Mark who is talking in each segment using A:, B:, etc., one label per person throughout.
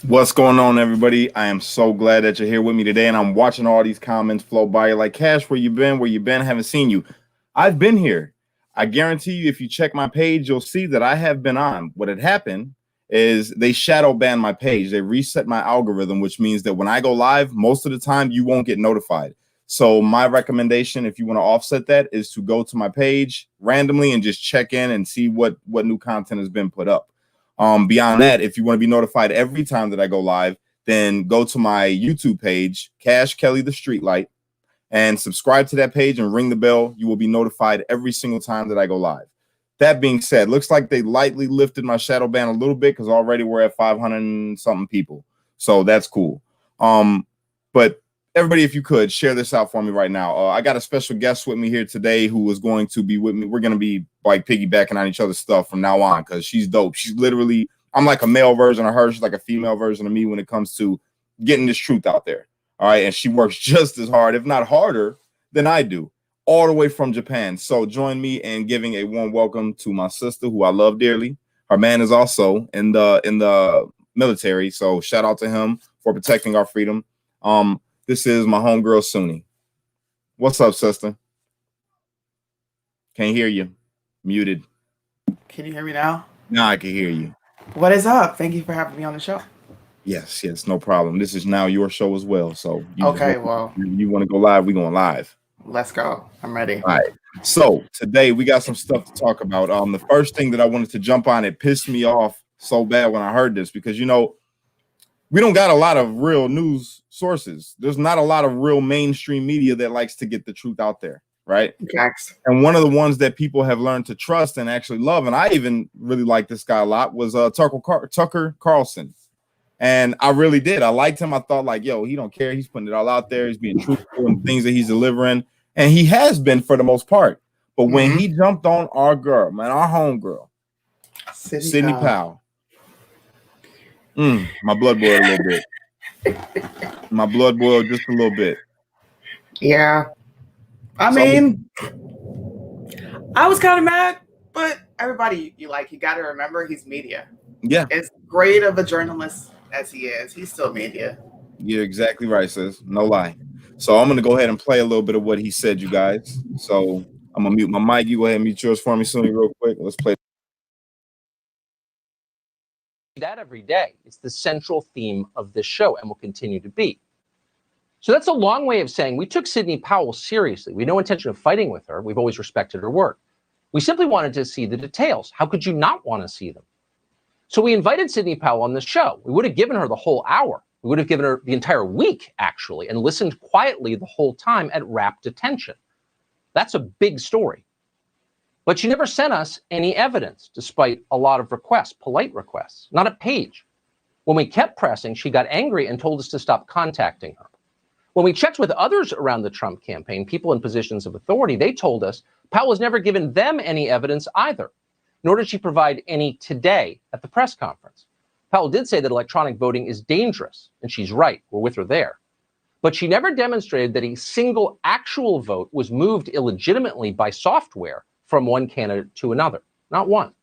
A: What's going on, everybody? I am so glad that you're here with me today, and I'm watching all these comments flow by. Like, Cash, where you been? Where you been? Haven't seen you. I've been here. I guarantee you, if you check my page, you'll see that I have been on. What had happened is they shadow banned my page. They reset my algorithm, which means that when I go live, most of the time you won't get notified. So my recommendation, if you want to offset that, is to go to my page randomly and just check in and see what new content has been put up. Beyond that, if you want to be notified every time that I go live, then go to my YouTube page, Cash Kelly the Streetlight, and subscribe to that page and ring the bell. You will be notified every single time that I go live. That being said, looks like they lightly lifted my shadow ban a little bit because already we're at 500 and something people. So that's cool. But everybody, if you could share this out for me right now. I got a special guest with me here today who is going to be with me. We're going to be like piggybacking on each other's stuff from now on because she's dope. She's literally, I'm like a male version of her. She's like a female version of me when it comes to getting this truth out there. All right. And she works just as hard, if not harder, than I do, all the way from Japan. So join me in giving a warm welcome to my sister, who I love dearly. Her man is also in the military. So shout out to him for protecting our freedom. This is my homegirl, Suni. What's up, sister? Can't hear you. Muted.
B: Can you hear me now?
A: Now I can hear you.
B: What is up? Thank you for having me on the show.
A: Yes, no problem. This is now your show as well. So you want to go live, we going live.
B: Let's go. I'm ready.
A: All right. So today we got some stuff to talk about. The first thing that I wanted to jump on, it pissed me off so bad when I heard this because, we don't got a lot of real news sources. There's not a lot of real mainstream media that likes to get the truth out there, right?
B: Facts.
A: And one of the ones that people have learned to trust and actually love, and I even really like this guy a lot, was Tucker Carlson. And I really did. I liked him. I thought like, yo, he don't care. He's putting it all out there. He's being truthful in things that he's delivering. And he has been for the most part. But when he jumped on our girl, man, our homegirl, Sidney Powell. My blood boiled a little bit. My blood boiled just a little bit.
B: Yeah. I mean, I was kind of mad, but everybody, you got to remember he's media.
A: Yeah.
B: As great of a journalist as he is, he's still media.
A: You're exactly right, sis. No lie. So I'm going to go ahead and play a little bit of what he said, you guys. So I'm going to mute my mic. You go ahead and mute yours for me, Suni, real quick. Let's play.
C: That every day. It's the central theme of this show and will continue to be. So that's a long way of saying we took Sidney Powell seriously. We had no intention of fighting with her. We've always respected her work. We simply wanted to see the details. How could you not want to see them? So we invited Sidney Powell on the show. We would have given her the whole hour. We would have given her the entire week, actually, and listened quietly the whole time at rapt attention. That's a big story. But she never sent us any evidence, despite a lot of requests, polite requests, not a page. When we kept pressing, she got angry and told us to stop contacting her. When we checked with others around the Trump campaign, people in positions of authority, they told us Powell has never given them any evidence either, nor did she provide any today at the press conference. Powell did say that electronic voting is dangerous, and she's right. We're with her there. But she never demonstrated that a single actual vote was moved illegitimately by software from one candidate to another. Not one.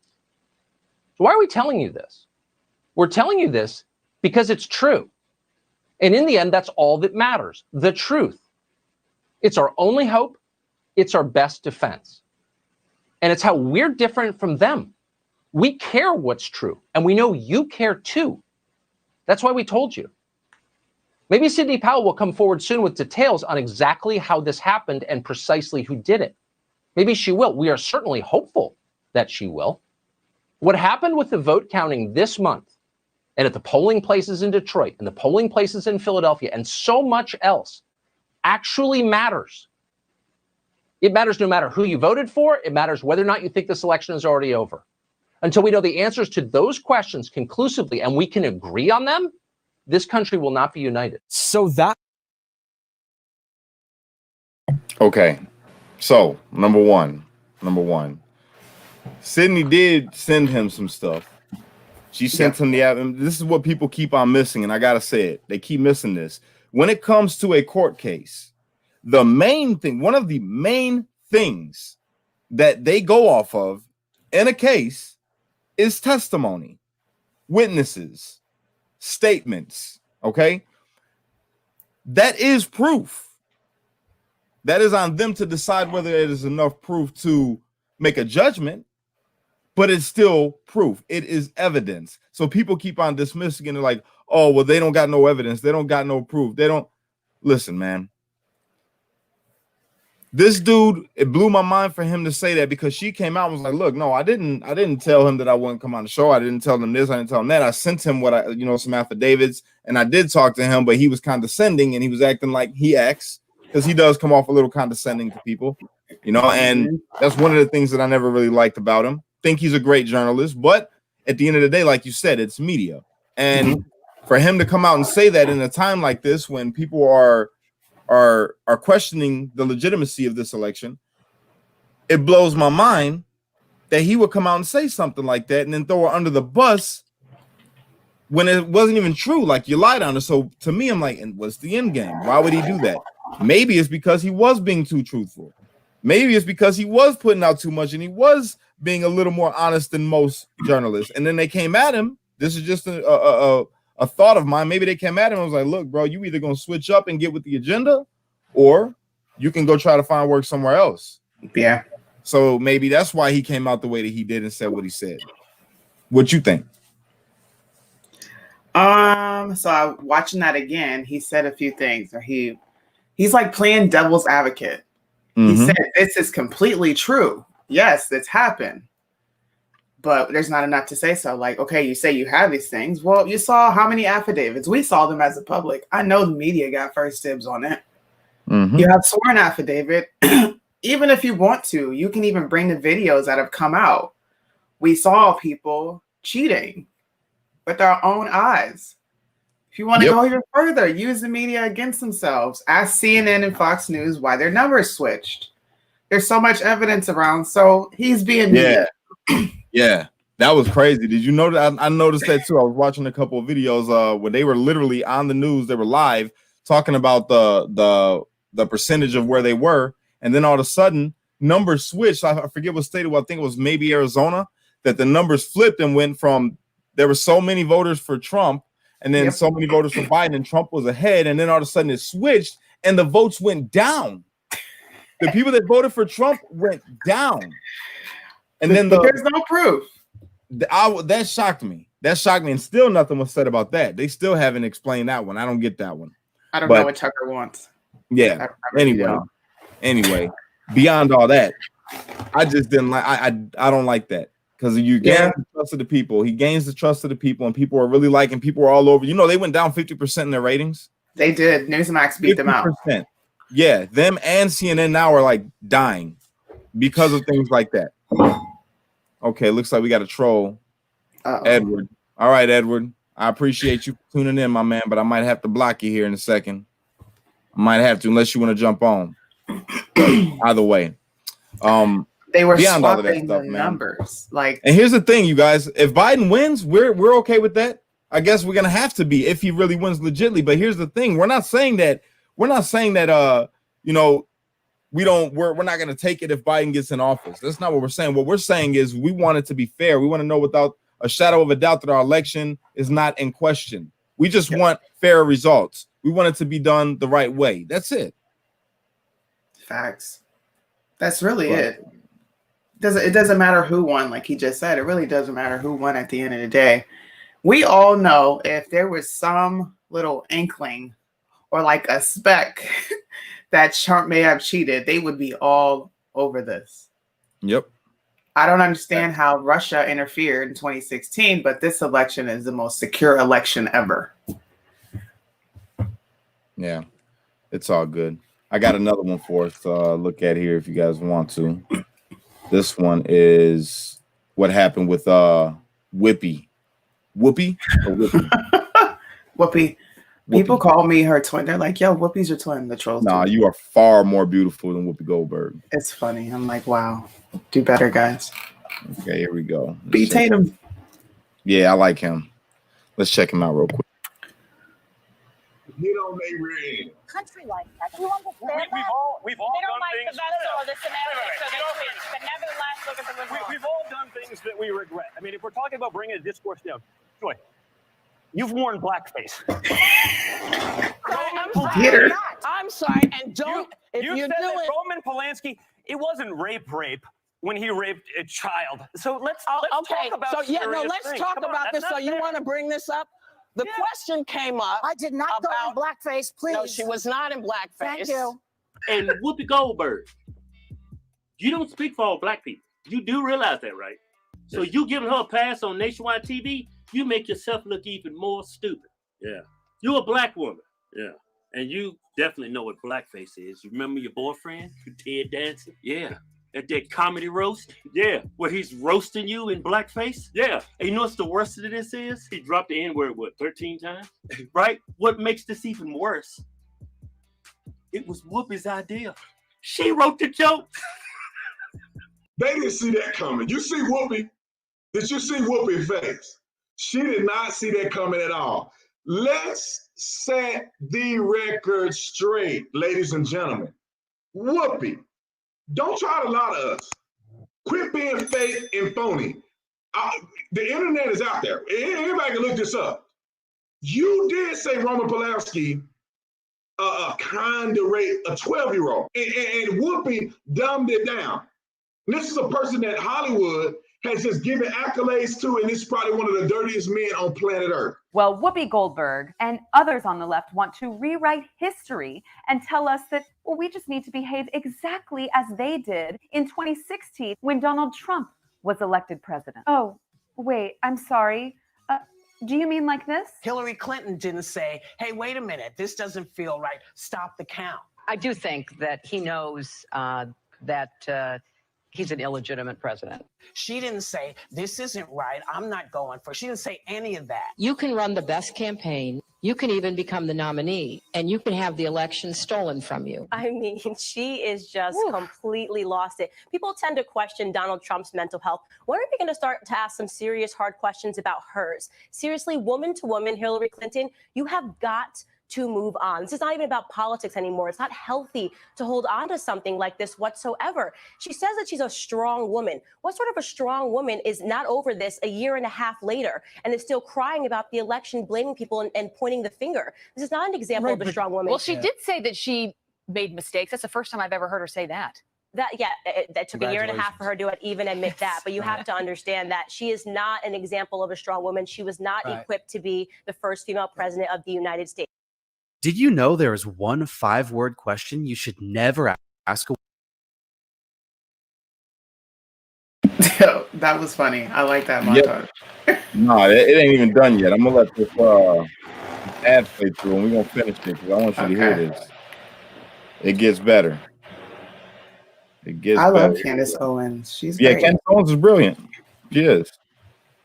C: So why are we telling you this? We're telling you this because it's true. And in the end, that's all that matters, the truth. It's our only hope. It's our best defense. And it's how we're different from them. We care what's true, and we know you care too. That's why we told you. Maybe Sidney Powell will come forward soon with details on exactly how this happened and precisely who did it. Maybe she will. We are certainly hopeful that she will. What happened with the vote counting this month and at the polling places in Detroit and the polling places in Philadelphia and so much else actually matters. It matters no matter who you voted for. It matters whether or not you think this election is already over. Until we know the answers to those questions conclusively and we can agree on them, this country will not be united.
D: So that.
A: Okay. So number one, Sidney did send him some stuff. She sent him this is what people keep on missing. And I got to say it. They keep missing this. When it comes to a court case, the main thing, one of the main things that they go off of in a case is testimony, witnesses, statements. Okay. That is proof. That is on them to decide whether it is enough proof to make a judgment, but it's still proof. It is evidence. So people keep on dismissing it like, oh, well, they don't got no evidence. They don't got no proof. They don't. Listen, man. This dude, it blew my mind for him to say that, because she came out and was like, look, no, I didn't tell him that I wouldn't come on the show. I didn't tell him this. I didn't tell him that. I sent him some affidavits, and I did talk to him, but he was condescending and he was acting like he acts, because he does come off a little condescending to people, and that's one of the things that I never really liked about him. Think he's a great journalist, but at the end of the day, like you said, it's media. And for him to come out and say that in a time like this, when people are questioning the legitimacy of this election, it blows my mind that he would come out and say something like that and then throw her under the bus when it wasn't even true. Like, you lied on her. So to me, I'm like, and what's the end game? Why would he do that? Maybe it's because he was being too truthful. Maybe it's because he was putting out too much and he was being a little more honest than most journalists. And then they came at him. This is just a thought of mine. Maybe they came at him and was like, look, bro, you either gonna switch up and get with the agenda, or you can go try to find work somewhere else.
B: Yeah.
A: So maybe that's why he came out the way that he did and said what he said. What you think?
B: So watching that again, he said a few things, or he's like playing devil's advocate. He said, this is completely true. Yes, it's happened. But there's not enough to say so. Like, okay, you say you have these things. Well, you saw how many affidavits? We saw them as a public. I know the media got first dibs on it. You have sworn affidavit. Even if you want to, you can even bring the videos that have come out. We saw people cheating with our own eyes. If you want to go even further, use the media against themselves. Ask CNN and Fox News why their numbers switched. There's so much evidence around. So he's being media.
A: Yeah, that was crazy. Did you notice? I noticed that too. I was watching a couple of videos where they were literally on the news. They were live talking about the percentage of where they were, and then all of a sudden numbers switched. I forget what state it was. I think it was maybe Arizona, that the numbers flipped and went from there were so many voters for Trump and then so many voters for Biden, and Trump was ahead, and then all of a sudden it switched and the votes went down. The people that voted for Trump went down. And then
B: there's no proof.
A: That shocked me. That shocked me, and still nothing was said about that. They still haven't explained that one. I don't get that one.
B: I don't know what Tucker wants.
A: Yeah. Anyway, beyond all that, I just didn't like. I don't like that, because you gain the trust of the people. He gains the trust of the people, and people are really liking. People are all over. They went down 50% in their ratings.
B: They did. Newsmax beat them out.
A: Yeah, them and CNN now are like dying because of things like that. Okay, looks like we got a troll. Edward. All right, Edward. I appreciate you tuning in, my man, but I might have to block you here in a second. I might have to, unless you want to jump on. Either way.
B: They were swapping the numbers.
A: And here's the thing, you guys. If Biden wins, we're okay with that. I guess we're gonna have to be if he really wins legitly. But here's the thing: we're not saying that. We're not going to take it if Biden gets in office. That's not what we're saying. What we're saying is we want it to be fair. We want to know without a shadow of a doubt that our election is not in question. We just want fair results. We want it to be done the right way. That's it.
B: Facts. That's really it. It doesn't matter who won, like he just said. It really doesn't matter who won at the end of the day. We all know if there was some little inkling or like a speck that Trump may have cheated, they would be all over this.
A: Yep.
B: I don't understand how Russia interfered in 2016, but this election is the most secure election ever.
A: Yeah, it's all good. I got another one for us to look at here if you guys want to. This one is what happened with Whoopi. Whoopi? Or Whoopi?
B: Whoopi. People call me her twin. They're like, yo, Whoopi's your twin. The trolls.
A: Nah, you are far more beautiful than Whoopi Goldberg.
B: It's funny. I'm like, wow. Do better, guys.
A: Okay, here we go.
B: B. Tatum.
A: Yeah, I like him. Let's check him out real quick.
D: You don't make rain.
E: Country like that. Do you understand that?
D: We've all
E: they don't
D: done
E: like
D: things.
E: the vessel or the semantics or the tweet, but nevertheless, look at the result.
D: We've all done things that we regret. I mean, if we're talking about bringing a discourse down, Joy,
F: You've worn blackface.
B: Peter.
G: I'm sorry, and don't.
F: You said that Roman Polanski, it wasn't rape when he raped a child. So let's talk about
G: let's
F: things.
G: talk
F: Come on,
G: about this.
F: that's
G: So
F: not
G: you
F: fair.
G: want to bring this up? The question came up.
H: I did not go in blackface, please.
G: No, she was not in blackface.
H: Thank you.
I: And Whoopi Goldberg, you don't speak for all black people. You do realize that, right? So you giving her a pass on nationwide TV, you make yourself look even more stupid. Yeah. You're a black woman. Yeah. And you definitely know what blackface is. You remember your boyfriend, Ted Danson? Yeah. At that comedy roast? Yeah. Where he's roasting you in blackface? Yeah. And you know what's the worst of this is? He dropped the N-word, 13 times? Right? What makes this even worse? It was Whoopi's idea. She wrote the joke.
D: They didn't see that coming. You see Whoopi? Did you see Whoopi's face? She did not see that coming at all. Let's set the record straight, ladies and gentlemen. Whoopi, don't try to lie to us. Quit being fake and phony. The internet is out there. Anybody can look this up. You did say Roman Polanski kind of raped a 12-year-old. And Whoopi dumbed it down. This is a person that Hollywood has just given accolades to, and this is probably one of the dirtiest men on planet Earth.
J: Well, Whoopi Goldberg and others on the left want to rewrite history and tell us that, well, we just need to behave exactly as they did in 2016 when Donald Trump was elected president. Oh, wait, I'm sorry. Do you mean like this?
G: Hillary Clinton didn't say, hey, wait a minute, this doesn't feel right. Stop the count.
K: I do think that he knows that he's an illegitimate president.
G: She didn't say, this isn't right, I'm not going for it. She didn't say any of that.
K: You can run the best campaign. You can even become the nominee, and you can have the election stolen from you.
L: I mean, she is just completely lost it. People tend to question Donald Trump's mental health. When are we going to start to ask some serious, hard questions about hers? Seriously, woman to woman, Hillary Clinton, you have got to move on. This is not even about politics anymore. It's not healthy to hold on to something like this whatsoever. She says that she's a strong woman. What sort of a strong woman is not over this a year and a half later and is still crying about the election, blaming people and pointing the finger? This is not an example of a strong woman.
M: Well, she did say that she made mistakes. That's the first time I've ever heard her say that.
L: That took a year and a half for her to even admit that. But you have to understand that she is not an example of a strong woman. She was not equipped to be the first female president of the United States.
N: Did you know there is one 5-word question you should never ask a
B: That was funny. I like that montage.
A: No, it ain't even done yet. I'm gonna let this ad play through, and we're gonna finish it because I want you to hear this. It gets better. It gets.
B: I love
A: better.
B: Candace Owens. She's
A: great.
B: great.
A: Candace Owens is brilliant. She is.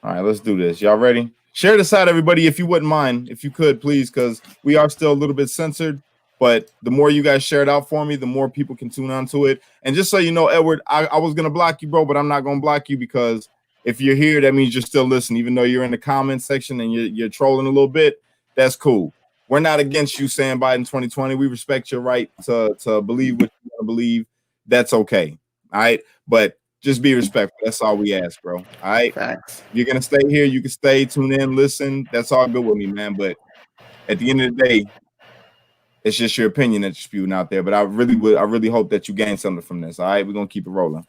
A: All right, let's do this. Y'all ready? Share this out, everybody, if you wouldn't mind, if you could, please, because we are still a little bit censored. But the more you guys share it out for me, the more people can tune on to it. And just so you know, Edward, I was going to block you, bro, but I'm not going to block you because if you're here, that means you're still listening. Even though you're in the comments section and you're trolling a little bit, that's cool. We're not against you saying Biden 2020. We respect your right to believe what you want to believe. That's okay. All right. But just be respectful. That's all we ask, bro. All right.
B: Facts.
A: You're going to stay here. You can stay, tune in, listen. That's all good with me, man. But at the end of the day, it's just your opinion that you're spewing out there. But I really hope that you gain something from this. All right. We're going to keep it rolling.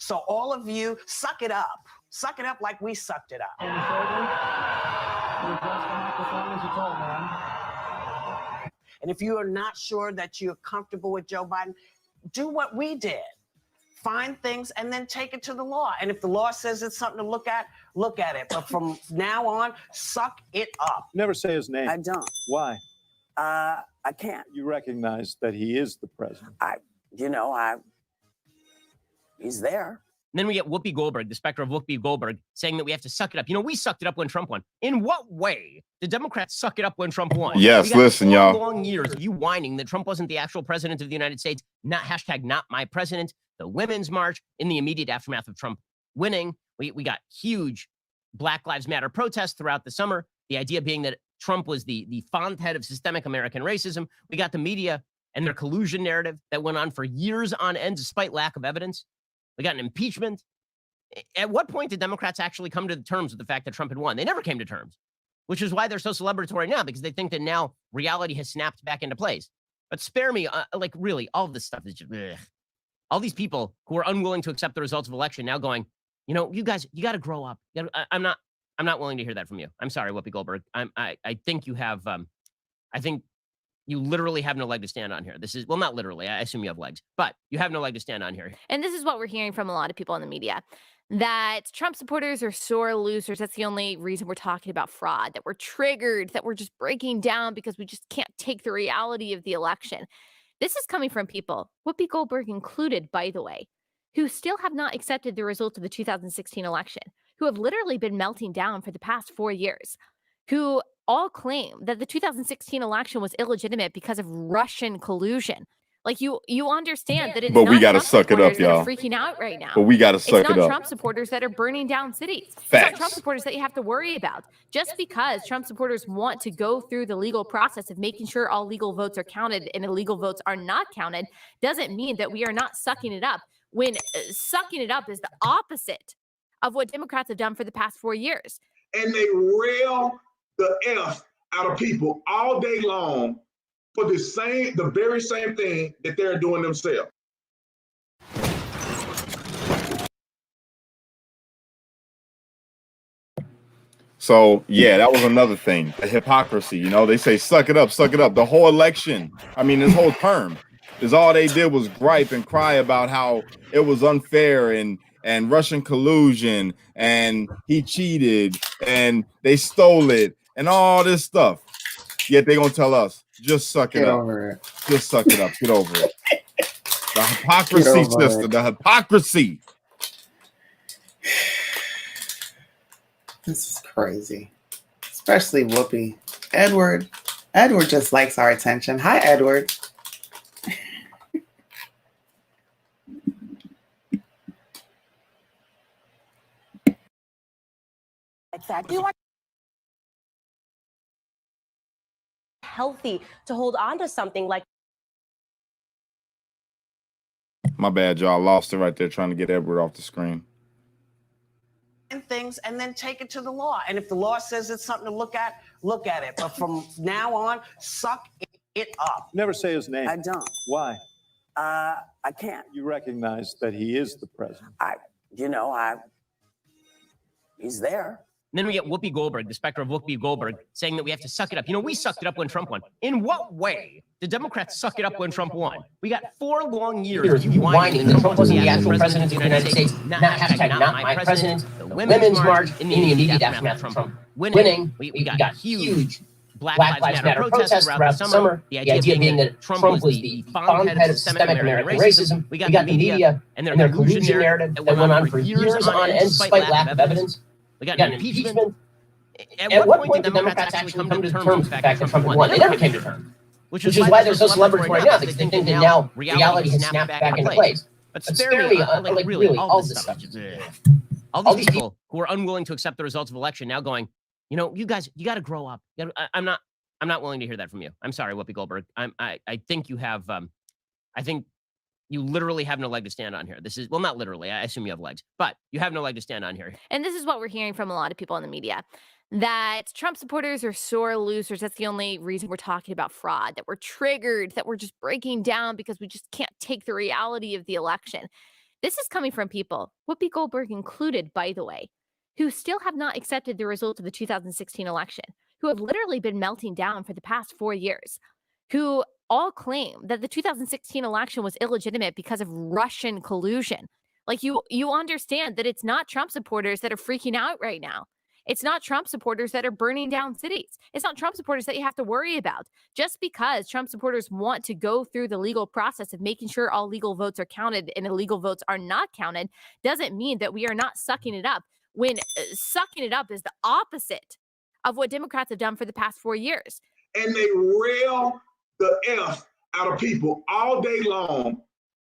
G: So all of you, suck it up. Suck it up like we sucked it up. And if you are not sure that you're comfortable with Joe Biden, do what we did. Find things and then take it to the law. And if the law says it's something to look at it. But from now on, suck it up.
O: Never say his name.
H: I don't.
O: Why?
H: I can't.
O: You recognize that he is the president.
H: He's there.
P: And then we get Whoopi Goldberg, the specter of Whoopi Goldberg, saying that we have to suck it up. You know, we sucked it up when Trump won. In what way did Democrats suck it up when Trump won?
A: Yes, listen, y'all.
P: Long years of you whining that Trump wasn't the actual president of the United States. Not my president. The Women's March in the immediate aftermath of Trump winning. We got huge Black Lives Matter protests throughout the summer. The idea being that Trump was the font-head of systemic American racism. We got the media and their collusion narrative that went on for years on end despite lack of evidence. We got an impeachment. At what point did Democrats actually come to terms with the fact that Trump had won? They never came to terms, which is why they're so celebratory now, because they think that now reality has snapped back into place. But spare me, like really, all of this stuff is just, ugh. All these people who are unwilling to accept the results of election now going, you know, you guys, you got to grow up. I'm not willing to hear that from you. I'm sorry, Whoopi Goldberg. I think you have, I think you literally have no leg to stand on here. This is, well, not literally. I assume you have legs, but you have no leg to stand on here.
Q: And this is what we're hearing from a lot of people in the media, that Trump supporters are sore losers. That's the only reason we're talking about fraud, that we're triggered, that we're just breaking down because we just can't take the reality of the election. This is coming from people, Whoopi Goldberg included, by the way, who still have not accepted the results of the 2016 election, who have literally been melting down for the past 4 years, who all claim that the 2016 election was illegitimate because of Russian collusion. Like, you understand that it's
A: But
Q: not
A: we gotta
Q: Trump
A: suck it up,
Q: supporters that are
A: y'all.
Q: freaking out right now.
A: But we gotta suck it
Q: It's not
A: up.
Q: Trump supporters that are burning down cities. It's
A: Facts.
Q: not Trump supporters that you have to worry about. Just because Trump supporters want to go through the legal process of making sure all legal votes are counted and illegal votes are not counted doesn't mean that we are not sucking it up, when sucking it up is the opposite of what Democrats have done for the past 4 years.
D: And they rail the F out of people all day long for the very same thing that they're doing themselves.
A: So yeah, that was another thing. The hypocrisy, you know, they say suck it up, suck it up. The whole election, I mean, this whole term is all they did was gripe and cry about how it was unfair and Russian collusion and he cheated and they stole it and all this stuff. Yet they gonna tell us, just suck it up. Just suck it up. Get over it. The hypocrisy, sister. The hypocrisy.
B: This is crazy. Especially Whoopi. Edward just likes our attention. Hi, Edward.
L: Do you want healthy to hold on to something like
A: My bad, y'all. Lost it right there trying to get Edward off the screen.
G: Things and then take it to the law. And if the law says it's something to look at it. But from now on, suck it up.
O: Never say his name.
H: I don't.
O: Why?
H: I can't.
O: You recognize that he is the president.
H: He's there.
P: And then we get Whoopi Goldberg, the specter of Whoopi Goldberg, saying that we have to suck it up. You know, we sucked it up when Trump won. In what way did Democrats suck it up when Trump won? We got 4 long years of whining that Trump wasn't the actual president of the United States. Not my president. The Women's March in the immediate aftermath of Trump winning. We got huge Black Lives Matter protests throughout the summer. The idea being that Trump was the font-head of systemic American racism. We got the media and their collusion narrative that went on for years on end despite lack of evidence. We got an impeachment. At what point did Democrats actually come to terms with the fact that Trump won? They never came to terms. Which is why they're so celebratory now, because they think that now reality has snapped back into place. But spare me, like really, all this stuff. All these people who are unwilling to accept the results of election now going, you know, you guys, you got to grow up. I'm not willing to hear that from you. I'm sorry, Whoopi Goldberg. I think you have, I think you literally have no leg to stand on here. This is, well, not literally. I assume you have legs, but you have no leg to stand on here.
Q: And this is what we're hearing from a lot of people in the media, that Trump supporters are sore losers. That's the only reason we're talking about fraud, that we're triggered, that we're just breaking down because we just can't take the reality of the election. This is coming from people, Whoopi Goldberg included, by the way, who still have not accepted the results of the 2016 election, who have literally been melting down for the past 4 years, who all claim that the 2016 election was illegitimate because of Russian collusion. Like, you understand that it's not Trump supporters that are freaking out right now. It's not Trump supporters that are burning down cities. It's not Trump supporters that you have to worry about. Just because Trump supporters want to go through the legal process of making sure all legal votes are counted and illegal votes are not counted doesn't mean that we are not sucking it up, when sucking it up is the opposite of what Democrats have done for the past 4 years.
D: And they rail the F out of people all day long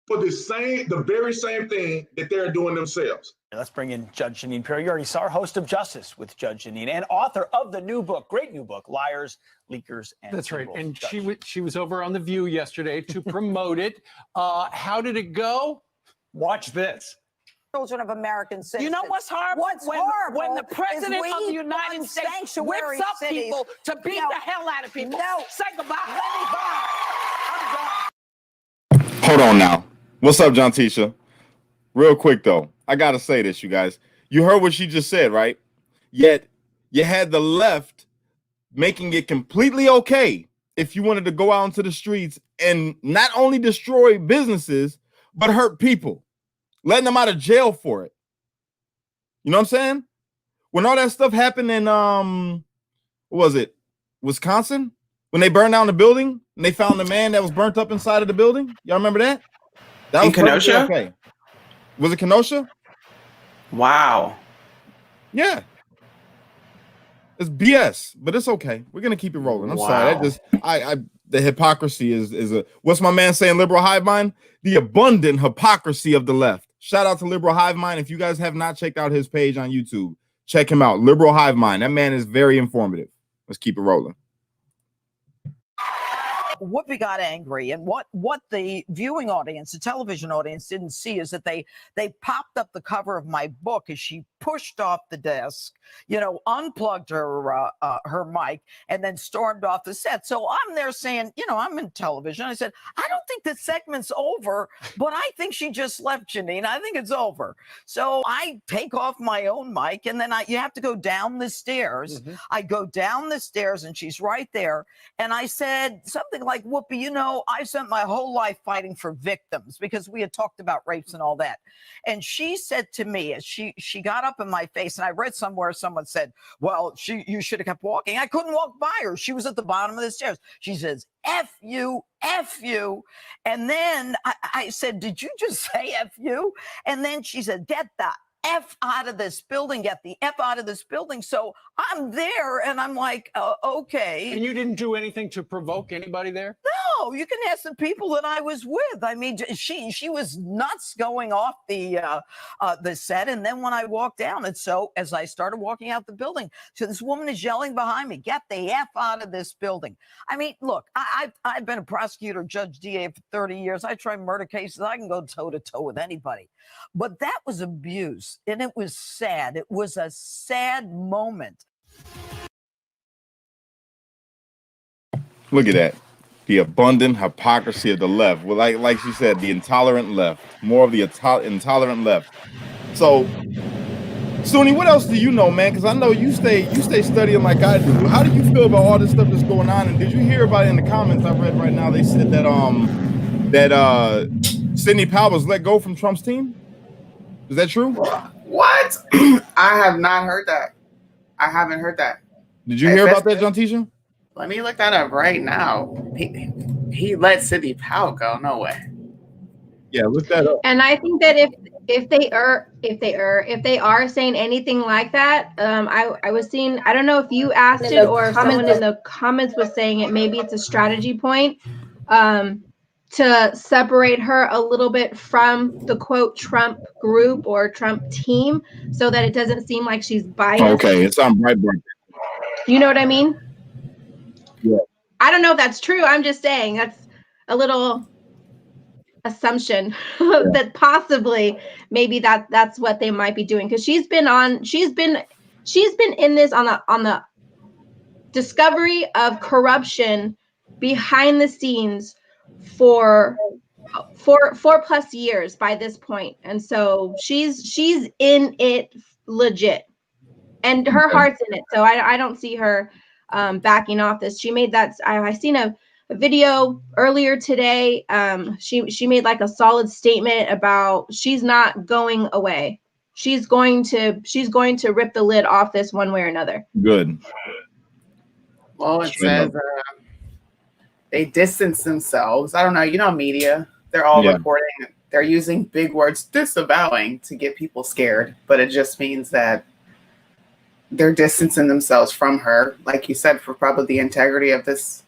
D: for the very same thing that they're doing themselves.
R: Let's bring in Judge Jeanine Pirro. You already saw her, host of Justice with Judge Jeanine and author of the new book, great new book, Liars, Leakers, and
O: That's right.
R: Liberals.
O: And
R: Judge.
O: she was over on The View yesterday to promote it. How did it go? Watch this.
S: Children of American citizens.
G: You know what's horrible?
S: What's horrible
G: when the president
S: is
G: of the
S: we
G: United
S: fund
G: States
S: sanctuary
G: whips up
S: cities.
G: people to beat
S: No.
G: the hell out of people.
S: No.
G: Say goodbye.
A: Hold on now. What's up, John Tisha? Real quick, though. I got to say this, you guys. You heard what she just said, right? Yet you had the left making it completely okay if you wanted to go out into the streets and not only destroy businesses, but hurt people, letting them out of jail for it. You know what I'm saying? When all that stuff happened in, what was it, Wisconsin? When they burned down the building and they found the man that was burnt up inside of the building? Y'all remember that? That was
B: Kenosha?
A: okay. Was it Kenosha?
B: Wow.
A: Yeah. It's BS, but it's okay. We're gonna keep it rolling. I'm sorry. That just the hypocrisy is a what's my man saying, liberal hive mind? The abundant hypocrisy of the left. Shout out to Liberal Hive Mind. If you guys have not checked out his page on YouTube, check him out. Liberal Hive Mind. That man is very informative. Let's keep it rolling.
S: Whoopi got angry, and what the viewing audience, the television audience, didn't see is that they popped up the cover of my book as she pushed off the desk, unplugged her mic, and then stormed off the set. So I'm there saying, I'm in television. I said, I don't think the segment's over, but I think she just left, Jeanine. I think it's over. So I take off my own mic, and then you have to go down the stairs. Mm-hmm. I go down the stairs, and she's right there, and I said something like, Whoopi, I spent my whole life fighting for victims, because we had talked about rapes and all that. And she said to me, as she got up in my face, and I read somewhere someone said, well, you should have kept walking. I couldn't walk by her. She was at the bottom of the stairs. She says, F you, F you. And then I said, did you just say F you? And then she said, get the F out of this building, get the F out of this building. So I'm there and I'm like, okay.
O: And you didn't do anything to provoke anybody there?
S: No, you can ask the people that I was with. I mean, she was nuts going off the set. And then when I walked down, and so as I started walking out the building, so this woman is yelling behind me, get the F out of this building. I mean, look, I've been a prosecutor, judge, DA for 30 years. I try murder cases. I can go toe to toe with anybody. But that was abuse. And it was sad. It was a sad moment.
A: Look at that. The abundant hypocrisy of the left. Well, like she said, the intolerant left. More of the intolerant left. So, Suni, what else do you know, man? Because I know you stay studying like I do. How do you feel about all this stuff that's going on? And did you hear about it in the comments I read right now? They said that Sidney Powell was let go from Trump's team. Is that true?
B: What? I have not heard that. I haven't heard that.
A: Did you hear about that, John Tisha?
B: Let me look that up right now. He let Sidney Powell go. No way.
A: Yeah, look that up.
T: And I think that if they are saying anything like that, I was seeing, I don't know if you asked it or if someone in the comments was saying it, maybe it's a strategy point to separate her a little bit from the quote Trump group or Trump team so that it doesn't seem like she's biased.
A: Okay, it's on Breitbart.
T: You know what I mean?
A: Yeah.
T: I don't know if that's true. I'm just saying that's a little assumption that possibly maybe that's what they might be doing, because she's been in this on the discovery of corruption behind the scenes for 4+ years by this point, and so she's in it legit, and her heart's in it. So I don't see her backing off this. She made that. I seen a video earlier today. She made like a solid statement about she's not going away. She's going to rip the lid off this one way or another.
A: Good.
B: Well, it says they distance themselves. I don't know. Media. They're all reporting. They're using big words, disavowing, to get people scared. But it just means that they're distancing themselves from her, like you said, for probably the integrity of this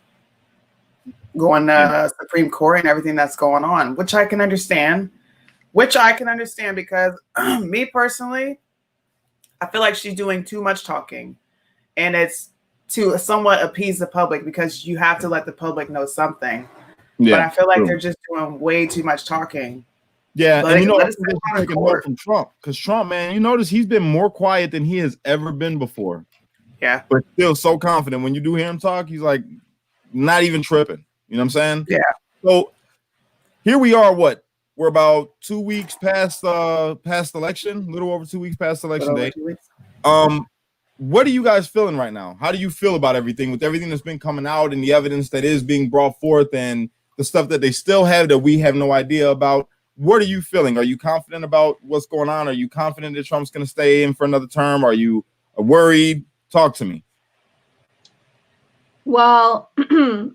B: going to Supreme Court and everything that's going on, which I can understand. Because me personally, I feel like she's doing too much talking, and it's to somewhat appease the public because you have to let the public know something.
A: Yeah,
B: but I feel like
A: true.
B: they're just doing way too much talking.
A: Yeah,
B: Let
A: and you know,
B: let
A: I
B: us
A: think
B: sit
A: that's
B: down in
A: taking note
B: court.
A: from Trump, because Trump, man, you notice he's been more quiet than he has ever been before.
B: Yeah.
A: But still so confident. When you do hear him talk, he's like not even tripping. You know what I'm saying?
B: Yeah.
A: So here we are. What? We're about 2 weeks past election, a little over 2 weeks past election day. What are you guys feeling right now? How do you feel about everything, with everything that's been coming out and the evidence that is being brought forth and the stuff that they still have that we have no idea about? What are you feeling? Are you confident about what's going on? Are you confident that Trump's going to stay in for another term? Are you worried? Talk to me.
T: Well,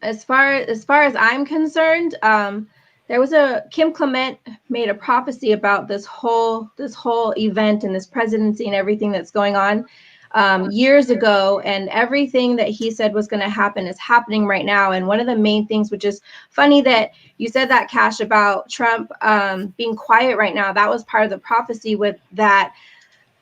T: as far as I'm concerned, there was Kim Clement made a prophecy about this whole event and this presidency and everything that's going on years ago, and everything that he said was going to happen is happening right now. And one of the main things, which is funny that you said that, Cash, about Trump being quiet right now, that was part of the prophecy, with that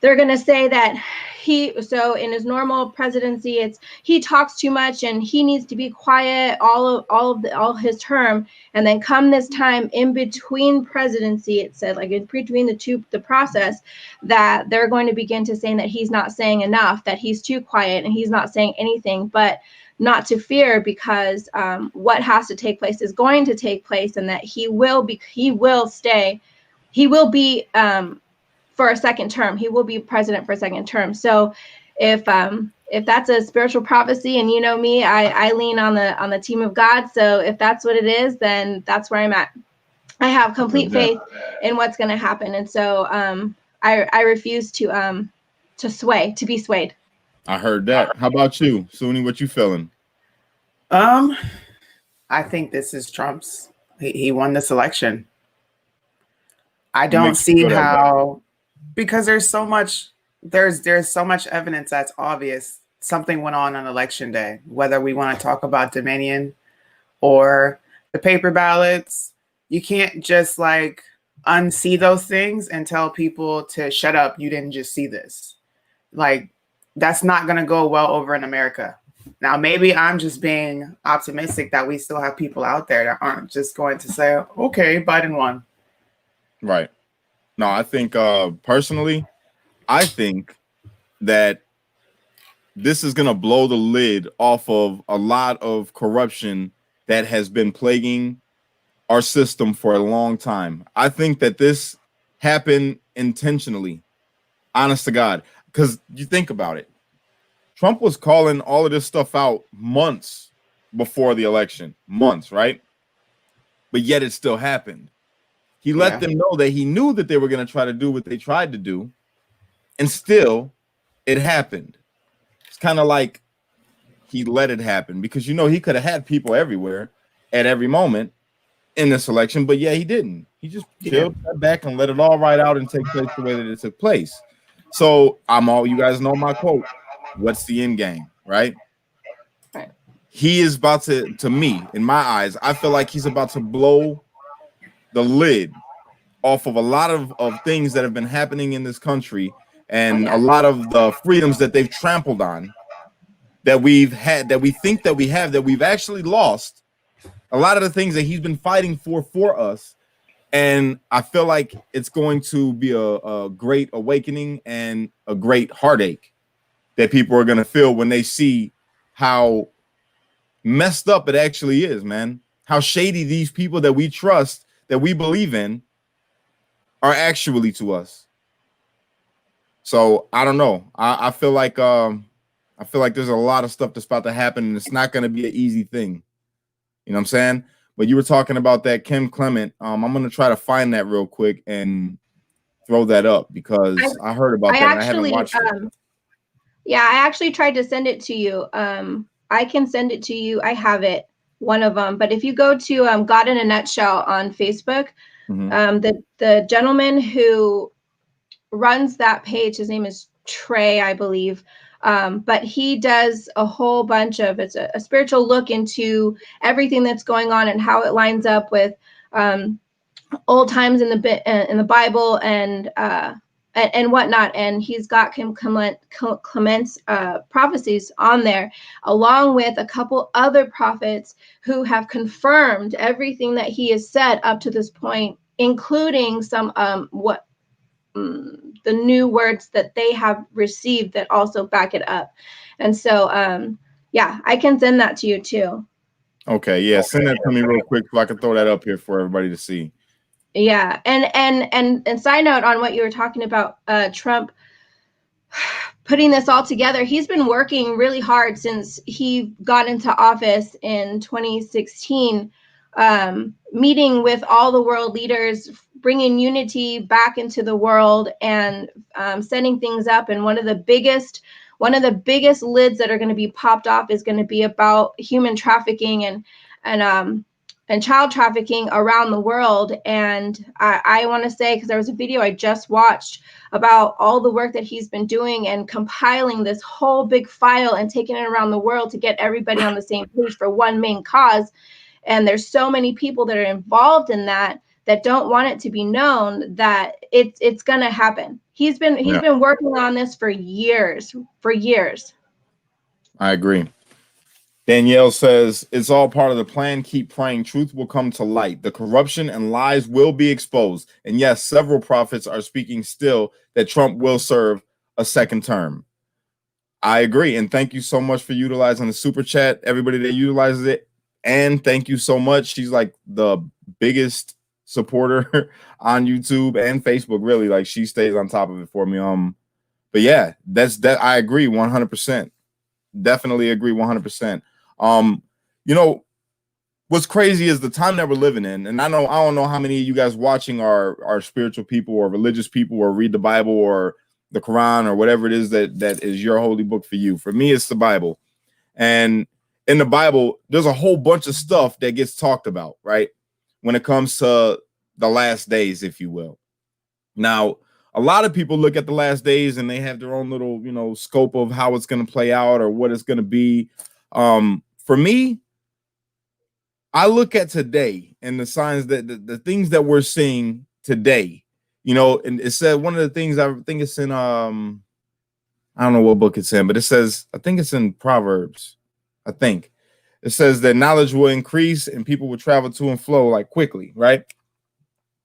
T: they're going to say that in his normal presidency, he talks too much and he needs to be quiet all his term. And then come this time in between presidency, it said, like in between the process, that they're going to begin to saying that he's not saying enough, that he's too quiet and he's not saying anything. But not to fear, because what has to take place is going to take place, and that he will stay. He will be for a second term. He will be president for a second term. So if that's a spiritual prophecy, and you know me, I lean on the team of God. So if that's what it is, then that's where I'm at. I have complete faith in what's going to happen. And so I refuse to be swayed.
A: I heard that. How about you, Suni? What you feeling?
B: I think this is Trump's. He won this election. I don't see how, because there's so much evidence that's obvious. Something went on election day, whether we want to talk about Dominion or the paper ballots. You can't just like unsee those things and tell people to shut up. You didn't just see this. Like, that's not going to go well over in America. Now, maybe I'm just being optimistic that we still have people out there that aren't just going to say, okay, Biden won.
A: Right. No, I think personally, I think that this is going to blow the lid off of a lot of corruption that has been plaguing our system for a long time. I think that this happened intentionally, honest to God, because you think about it. Trump was calling all of this stuff out months before the election, months, right? But yet it still happened. He let them know that he knew that they were going to try to do what they tried to do, and still it happened. It's kind of like he let it happen, because, you know, he could have had people everywhere at every moment in this election, but yeah, he didn't. He just chilled back and let it all ride out and take place the way that it took place. So you guys know my quote, what's the end game, right?
T: Right.
A: He is about to me, in my eyes, I feel like he's about to blow the lid off of a lot of things that have been happening in this country, and a lot of the freedoms that they've trampled on, that we've had, that we think that we have, that we've actually lost. A lot of the things that he's been fighting for us. And I feel like it's going to be a great awakening and a great heartache that people are going to feel when they see how messed up it actually is, man. How shady these people that we trust, that we believe in, are actually to us. So I don't know. I feel like there's a lot of stuff that's about to happen, and it's not going to be an easy thing. You know what I'm saying? But you were talking about that Kim Clement. I'm going to try to find that real quick and throw that up, because I heard about that and I haven't watched it.
T: Yeah, I actually tried to send it to you. I can send it to you. I have it, one of them. But if you go to God in a Nutshell on Facebook, the gentleman who runs that page, his name is Trey, I believe. But he does a whole bunch of, it's a spiritual look into everything that's going on and how it lines up with old times in the Bible and whatnot. And he's got Clement's prophecies on there, along with a couple other prophets who have confirmed everything that he has said up to this point, including some the new words that they have received that also back it up. And so yeah, I can send that to you too.
A: Okay, yeah, send that to me real quick so I can throw that up here for everybody to see.
T: Yeah, and side note on what you were talking about, Trump putting this all together. He's been working really hard since he got into office in 2016, meeting with all the world leaders, bringing unity back into the world, and setting things up. And one of the biggest lids that are going to be popped off is going to be about human trafficking and child trafficking around the world. And I want to say, because there was a video I just watched about all the work that he's been doing and compiling this whole big file and taking it around the world to get everybody on the same page for one main cause. And there's so many people that are involved in that don't want it to be known that it's going to happen. He's been working on this for years.
A: I agree. Danielle says, it's all part of the plan. Keep praying. Truth will come to light. The corruption and lies will be exposed. And yes, several prophets are speaking still that Trump will serve a second term. I agree. And thank you so much for utilizing the super chat, everybody that utilizes it. And thank you so much. She's like the biggest supporter on YouTube and Facebook, really. Like, she stays on top of it for me. But yeah, I agree 100%. Definitely agree 100%. You know, what's crazy is the time that we're living in, and I don't know how many of you guys watching are spiritual people or religious people or read the Bible or the Quran or whatever it is that is your holy book for you. For me, it's the Bible. And in the Bible, there's a whole bunch of stuff that gets talked about, right? When it comes to the last days, if you will. Now, a lot of people look at the last days and they have their own little, scope of how it's going to play out or what it's going to be. For me, I look at today and the signs that the things that we're seeing today, and it said one of the things, I think it's in, I don't know what book it's in, but it says, I think it's in Proverbs. I think it says that knowledge will increase and people will travel to and flow like quickly, right?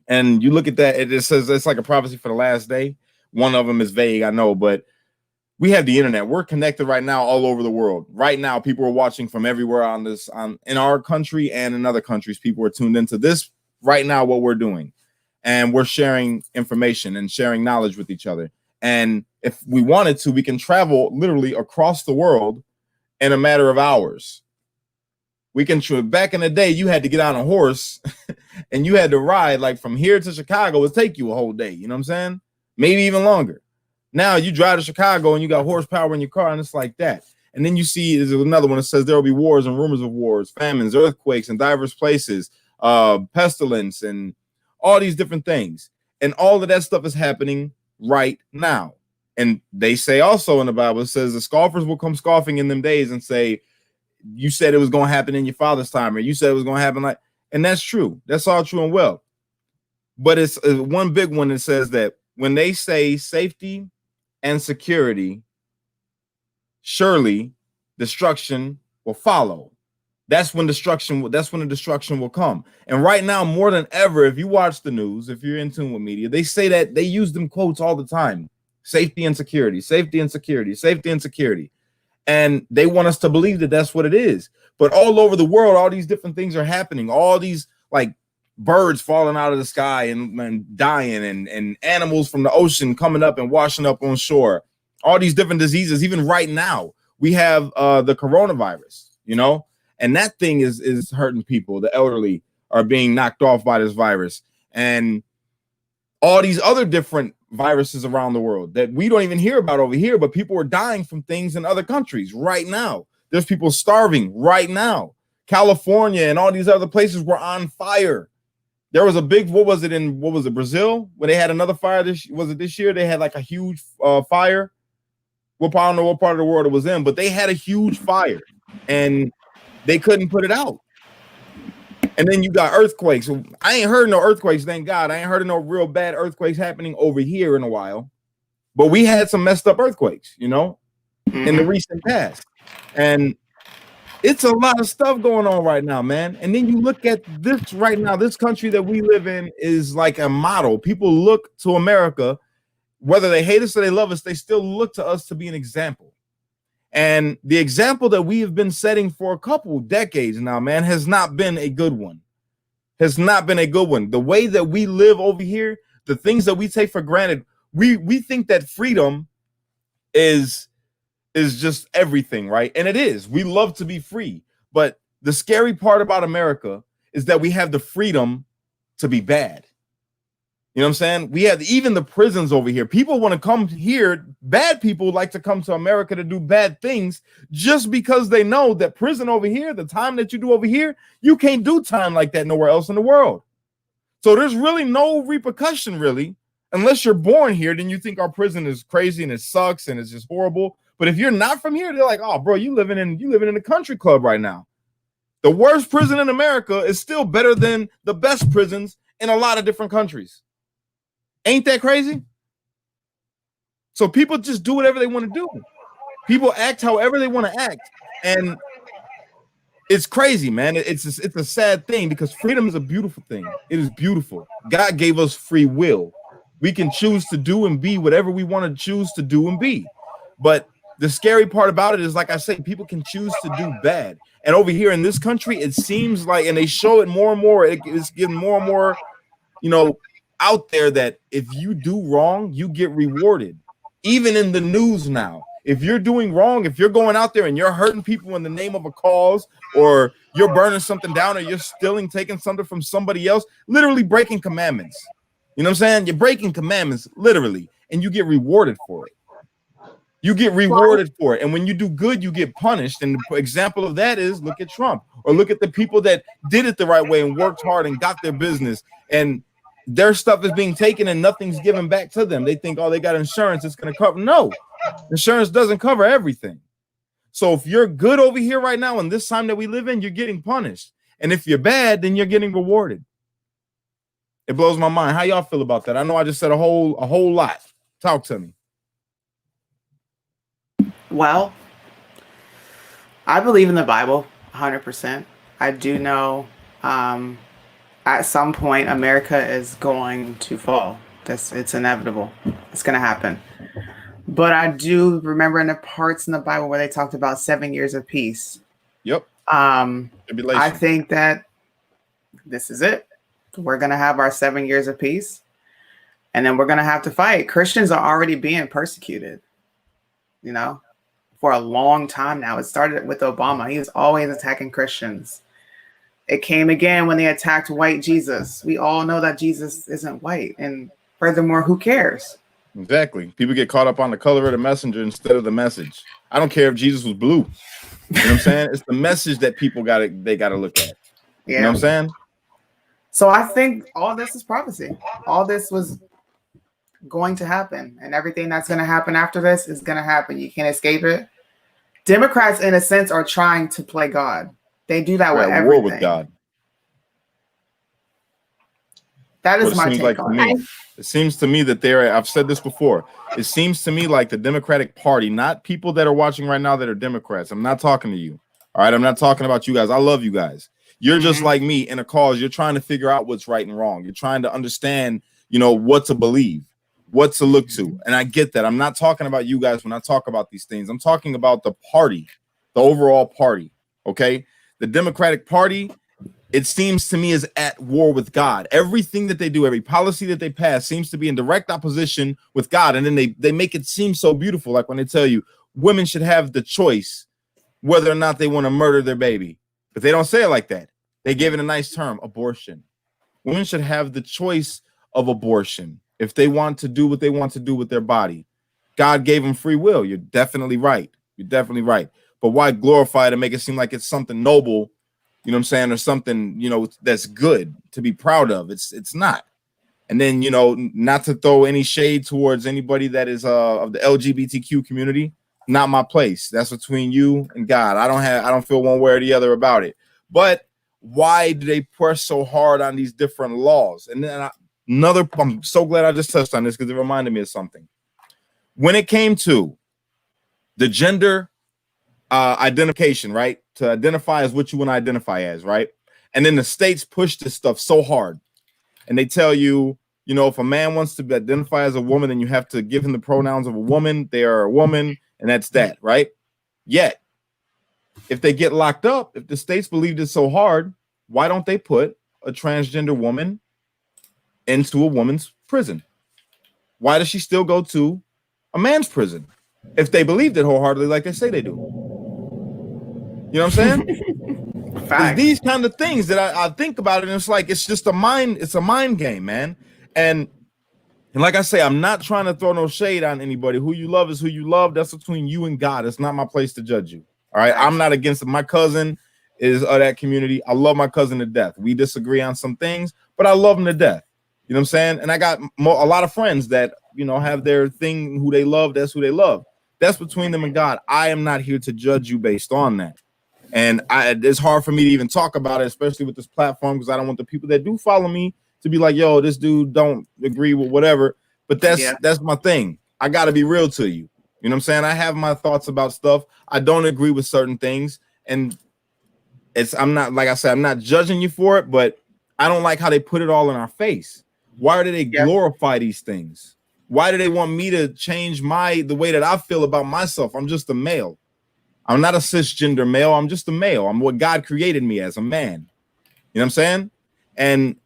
A: And you look at that, it says it's like a prophecy for the last day. One of them is vague, I know, but we have the internet. We're connected right now all over the world. Right now, people are watching from everywhere in our country and in other countries. People are tuned into this right now, what we're doing. And we're sharing information and sharing knowledge with each other. And if we wanted to, we can travel literally across the world in a matter of hours. We can, back in the day, you had to get on a horse and you had to ride like from here to Chicago. It'd take you a whole day. You know what I'm saying? Maybe even longer. Now you drive to Chicago and you got horsepower in your car and it's like that. And then you see there's another one that says there will be wars and rumors of wars, famines, earthquakes in diverse places, pestilence, and all these different things. And all of that stuff is happening right now. And they say also in the Bible, it says the scoffers will come scoffing in them days and say, you said it was going to happen in your father's time, or you said it was going to happen like, and that's true. That's all true and well. But it's one big one that says that when they say safety and security, surely destruction will follow. That's when the destruction will come. And right now, more than ever, if you watch the news, if you're in tune with media, they say that they use them quotes all the time. Safety and security, safety and security, safety and security. And they want us to believe that that's what it is. But all over the world, all these different things are happening. All these like birds falling out of the sky and dying, and animals from the ocean coming up and washing up on shore. All these different diseases. Even right now, we have the coronavirus, and that thing is hurting people. The elderly are being knocked off by this virus, and all these other different viruses around the world that we don't even hear about over here, but people are dying from things in other countries right now. There's people starving right now. California and all these other places were on fire. There was a big, what was it, Brazil? When they had another fire this year? They had like a huge fire. I don't know what part of the world it was in, but they had a huge fire and they couldn't put it out. And then you got earthquakes. I ain't heard no earthquakes, thank God. I ain't heard of no real bad earthquakes happening over here in a while. But we had some messed up earthquakes, in the recent past. And it's a lot of stuff going on right now, man. And then you look at this right now, this country that we live in is like a model. People look to America, whether they hate us or they love us, they still look to us to be an example. And the example that we have been setting for a couple decades now, man, has not been a good one. Has not been a good one. The way that we live over here, the things that we take for granted, we think that freedom is just everything, right? And it is. We love to be free. But the scary part about America is that we have the freedom to be bad. You know what I'm saying? We have even the prisons over here. People want to come here. Bad people like to come to America to do bad things just because they know that prison over here, the time that you do over here, you can't do time like that nowhere else in the world. So there's really no repercussion, really, unless you're born here. Then you think our prison is crazy and it sucks and it's just horrible. But if you're not from here, they're like, oh, bro, you living in a country club right now. The worst prison in America is still better than the best prisons in a lot of different countries. Ain't that crazy? So people just do whatever they want to do. People act however they want to act. And it's crazy, man. It's a sad thing because freedom is a beautiful thing. It is beautiful. God gave us free will. We can choose to do and be whatever we want to choose to do and be. But the scary part about it is, like I say, people can choose to do bad. And over here in this country, it seems like, and they show it more and more, it's getting more and more, out there that if you do wrong, you get rewarded. Even in the news now, if you're doing wrong, if you're going out there and you're hurting people in the name of a cause, or you're burning something down, or you're stealing, taking something from somebody else, literally breaking commandments. You know what I'm saying? You're breaking commandments, literally, and you get rewarded for it. You get rewarded for it. And when you do good, you get punished. And the example of that is, look at Trump, or look at the people that did it the right way and worked hard and got their business, and their stuff is being taken and nothing's given back to them. They think, oh, they got insurance, it's going to cover. No, insurance doesn't cover everything. So if you're good over here right now, in this time that we live in, you're getting punished. And if you're bad, then you're getting rewarded. It blows my mind. How y'all feel about that? I know I just said a whole lot. Talk to me.
B: Well, I believe in the Bible 100%. I do know at some point America is going to fall. It's inevitable. It's going to happen. But I do remember in the parts in the Bible where they talked about 7 years of peace.
A: Yep.
B: I think that this is it. We're going to have our 7 years of peace, and then we're going to have to fight. Christians are already being persecuted, for a long time now. It started with Obama. He was always attacking Christians. It came again when they attacked white Jesus. We all know that Jesus isn't white. And furthermore, who cares?
A: Exactly. People get caught up on the color of the messenger instead of the message. I don't care if Jesus was blue. You know what I'm saying? It's the message that people gotta look at.
B: Yeah.
A: You know what I'm saying?
B: So I think all this is prophecy. All this was going to happen. And everything that's going to happen after this is going to happen. You can't escape it. Democrats, in a sense, are trying to play God. They do that with everything.
A: War with God.
B: That is my take on it.
A: It seems to me that I've said this before. It seems to me like the Democratic Party, not people that are watching right now that are Democrats. I'm not talking to you. All right. I'm not talking about you guys. I love you guys. You're just like me in a cause. You're trying to figure out what's right and wrong. You're trying to understand, what to believe, what to look to. And I get that. I'm not talking about you guys when I talk about these things. I'm talking about the party, the overall party. Okay. The Democratic Party, it seems to me, is at war with God. Everything that they do, every policy that they pass seems to be in direct opposition with God. And then they make it seem so beautiful. Like when they tell you women should have the choice whether or not they want to murder their baby. But they don't say it like that. They give it a nice term, abortion. Women should have the choice of abortion if they want to do what they want to do with their body. God gave them free will. You're definitely right. You're definitely right. But why glorify it and make it seem like it's something noble, you know what I'm saying, or something, that's good to be proud of? It's not. And then, not to throw any shade towards anybody that is of the LGBTQ community. not my place. That's between you and God. I don't feel one way or the other about it. But why do they press so hard on these different laws? And then I'm so glad I just touched on this because it reminded me of something. When it came to the gender identification, right? To identify as what you want to identify as, right? And then the states push this stuff so hard. And they tell you, you know, if a man wants to identify as a woman, then you have to give him the pronouns of a woman. They are a woman, and that's that, right? Yet, if they get locked up, if the states believed it so hard, why don't they put a transgender woman into a woman's prison? Why does she still go to a man's prison if they believed it wholeheartedly like they say they do? You know what I'm saying? It's these kind of things that I think about it, and it's like it's a mind game, man. And like I say, I'm not trying to throw no shade on anybody. Who you love is who you love. That's between you and God. It's not my place to judge you. All right. I'm not against it. My cousin is of that community. I love my cousin to death. We disagree on some things, but I love him to death. You know what I'm saying? And I got a lot of friends that, you know, have their thing, who they love. That's who they love. That's between them and God. I am not here to judge you based on that. And it's hard for me to even talk about it, especially with this platform, because I don't want the people that do follow me to be like, yo, this dude don't agree with whatever. But that's my thing. I got to be real to you. You know what I'm saying? I have my thoughts about stuff. I don't agree with certain things. And I'm not, like I said, I'm not judging you for it, but I don't like how they put it all in our face. Why do they glorify these things? Why do they want me to change the way that I feel about myself? I'm just a male. I'm not a cisgender male. I'm just a male. I'm what God created me as, a man. You know what I'm saying? And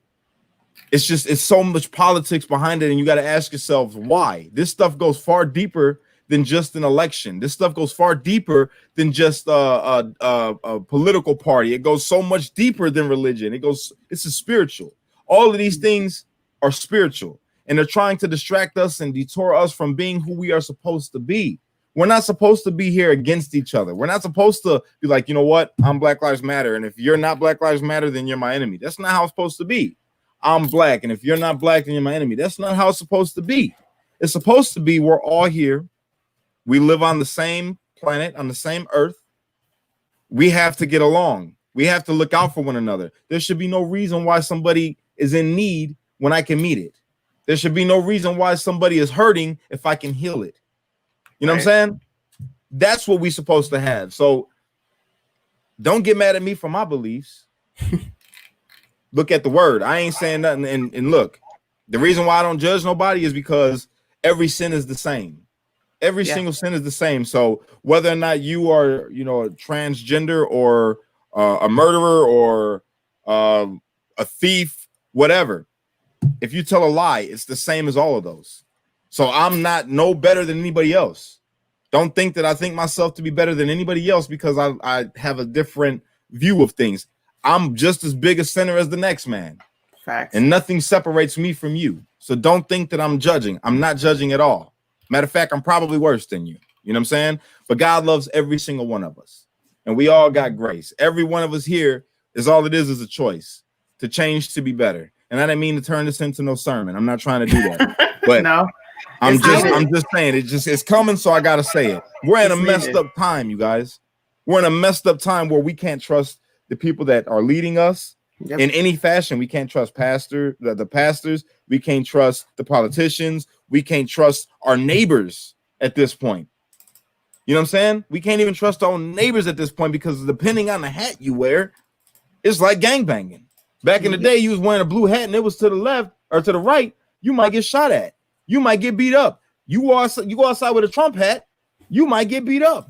A: it's so much politics behind it. And you got to ask yourself why. This stuff goes far deeper than just an election. This stuff goes far deeper than just a political party. It goes so much deeper than religion. It's a spiritual. All of these things are spiritual, and they're trying to distract us and detour us from being who we are supposed to be. We're not supposed to be here against each other. We're not supposed to be like, you know what? I'm Black Lives Matter. And if you're not Black Lives Matter, then you're my enemy. That's not how it's supposed to be. I'm black. And if you're not black, then you're my enemy. That's not how it's supposed to be. It's supposed to be we're all here. We live on the same planet, on the same earth. We have to get along. We have to look out for one another. There should be no reason why somebody is in need when I can meet it. There should be no reason why somebody is hurting if I can heal it. You know what I'm saying? That's what we're supposed to have. So don't get mad at me for my beliefs. Look at the word. I ain't saying nothing. And look, the reason why I don't judge nobody is because every sin is the same. Every single sin is the same. So whether or not you are, you know, a transgender or a murderer or a thief, whatever, if you tell a lie, it's the same as all of those. So I'm not no better than anybody else. Don't think that I think myself to be better than anybody else because I have a different view of things. I'm just as big a sinner as the next man.
B: Facts.
A: And nothing separates me from you. So don't think that I'm judging. I'm not judging at all. Matter of fact, I'm probably worse than you. You know what I'm saying? But God loves every single one of us. And we all got grace. Every one of us here is all it is a choice to change to be better. And I didn't mean to turn this into no sermon. I'm not trying to do that. But
B: no.
A: I'm just saying it's coming, so I gotta say it. We're in a messed up time, you guys. We're in a messed up time where we can't trust the people that are leading us in any fashion. We can't trust the pastors. We can't trust the politicians. We can't trust our neighbors at this point. You know what I'm saying? We can't even trust our own neighbors at this point because depending on the hat you wear, it's like gangbanging. Back in the day, you was wearing a blue hat and it was to the left or to the right, you might get shot at. You might get beat up. You go outside with a Trump hat, you might get beat up.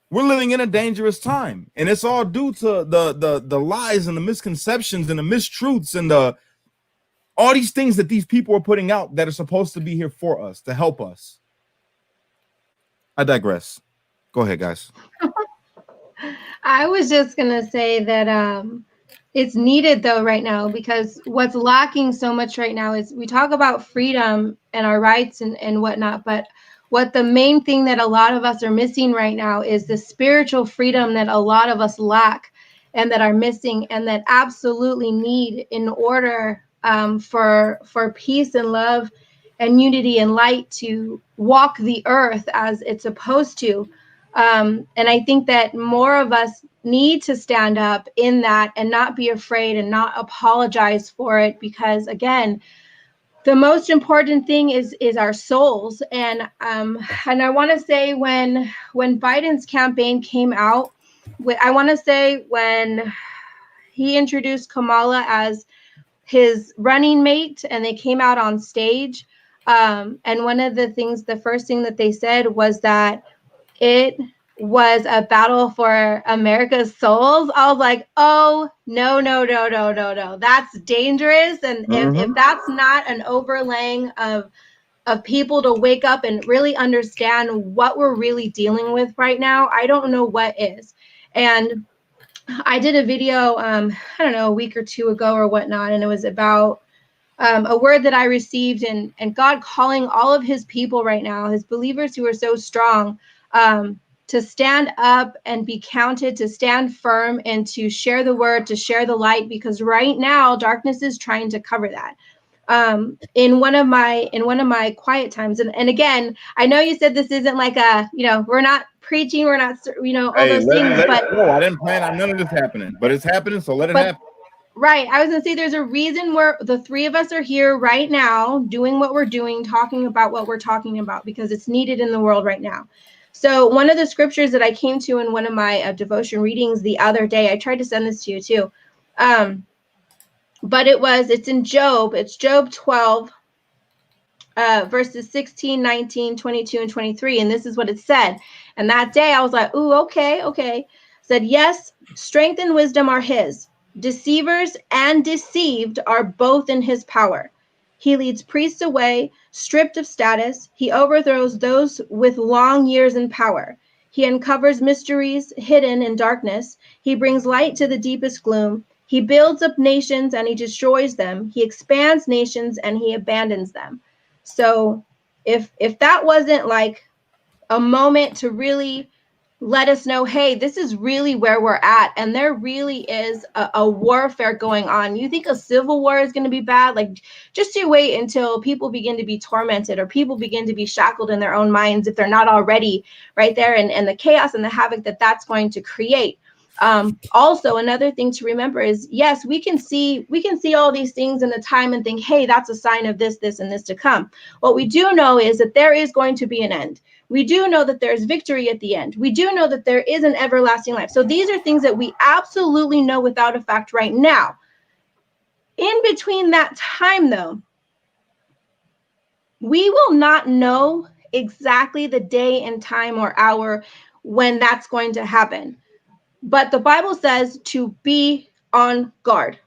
A: We're living in a dangerous time, and it's all due to the lies and the misconceptions and the mistruths and all these things that these people are putting out that are supposed to be here for us, to help us. I digress. Go ahead, guys.
T: I was just gonna say that it's needed though right now, because what's lacking so much right now is we talk about freedom and our rights and whatnot, but what the main thing that a lot of us are missing right now is the spiritual freedom that a lot of us lack and that are missing and that absolutely need in order for peace and love and unity and light to walk the earth as it's supposed to. And I think that more of us need to stand up in that and not be afraid and not apologize for it, because again, the most important thing is our souls. And I want to say when Biden's campaign came out, I want to say when he introduced Kamala as his running mate and they came out on stage, and one of the first thing that they said was that it was a battle for America's souls. I was like, oh, no. That's dangerous. And if that's not an overlaying of people to wake up and really understand what we're really dealing with right now, I don't know what is. And I did a video, I don't know, a week or two ago or whatnot, and it was about a word that I received, and God calling all of his people right now, his believers who are so strong, to stand up and be counted, to stand firm and to share the word, to share the light, because right now darkness is trying to cover that. In one of my quiet times, and again, I know you said this isn't like a, we're not preaching, we're not, all those things, but
A: I didn't plan on none of this happening, but it's happening, so let it happen.
T: Right. I was going to say there's a reason where the three of us are here right now doing what we're doing, talking about what we're talking about, because it's needed in the world right now. So one of the scriptures that I came to in one of my devotion readings the other day, I tried to send this to you too. But it's in Job. It's Job 12, verses 16, 19, 22, and 23. And this is what it said. And that day I was like, ooh, okay. It said, yes, strength and wisdom are his. Deceivers and deceived are both in his power. He leads priests away, stripped of status. He overthrows those with long years in power. He uncovers mysteries hidden in darkness. He brings light to the deepest gloom. He builds up nations and he destroys them. He expands nations and he abandons them. So if that wasn't like a moment to really let us know, hey, this is really where we're at, and there really is a warfare going on. You think a civil war is going to be bad? Like, just you wait until people begin to be tormented or people begin to be shackled in their own minds, if they're not already right there, and the chaos and the havoc that's going to create. Also, another thing to remember is, yes, we can see all these things in the time and think, hey, that's a sign of this, and this to come. What we do know is that there is going to be an end. We do know that there's victory at the end. We do know that there is an everlasting life. So these are things that we absolutely know without a fact right now. In between that time, though, we will not know exactly the day and time or hour when that's going to happen. But the Bible says to be on guard,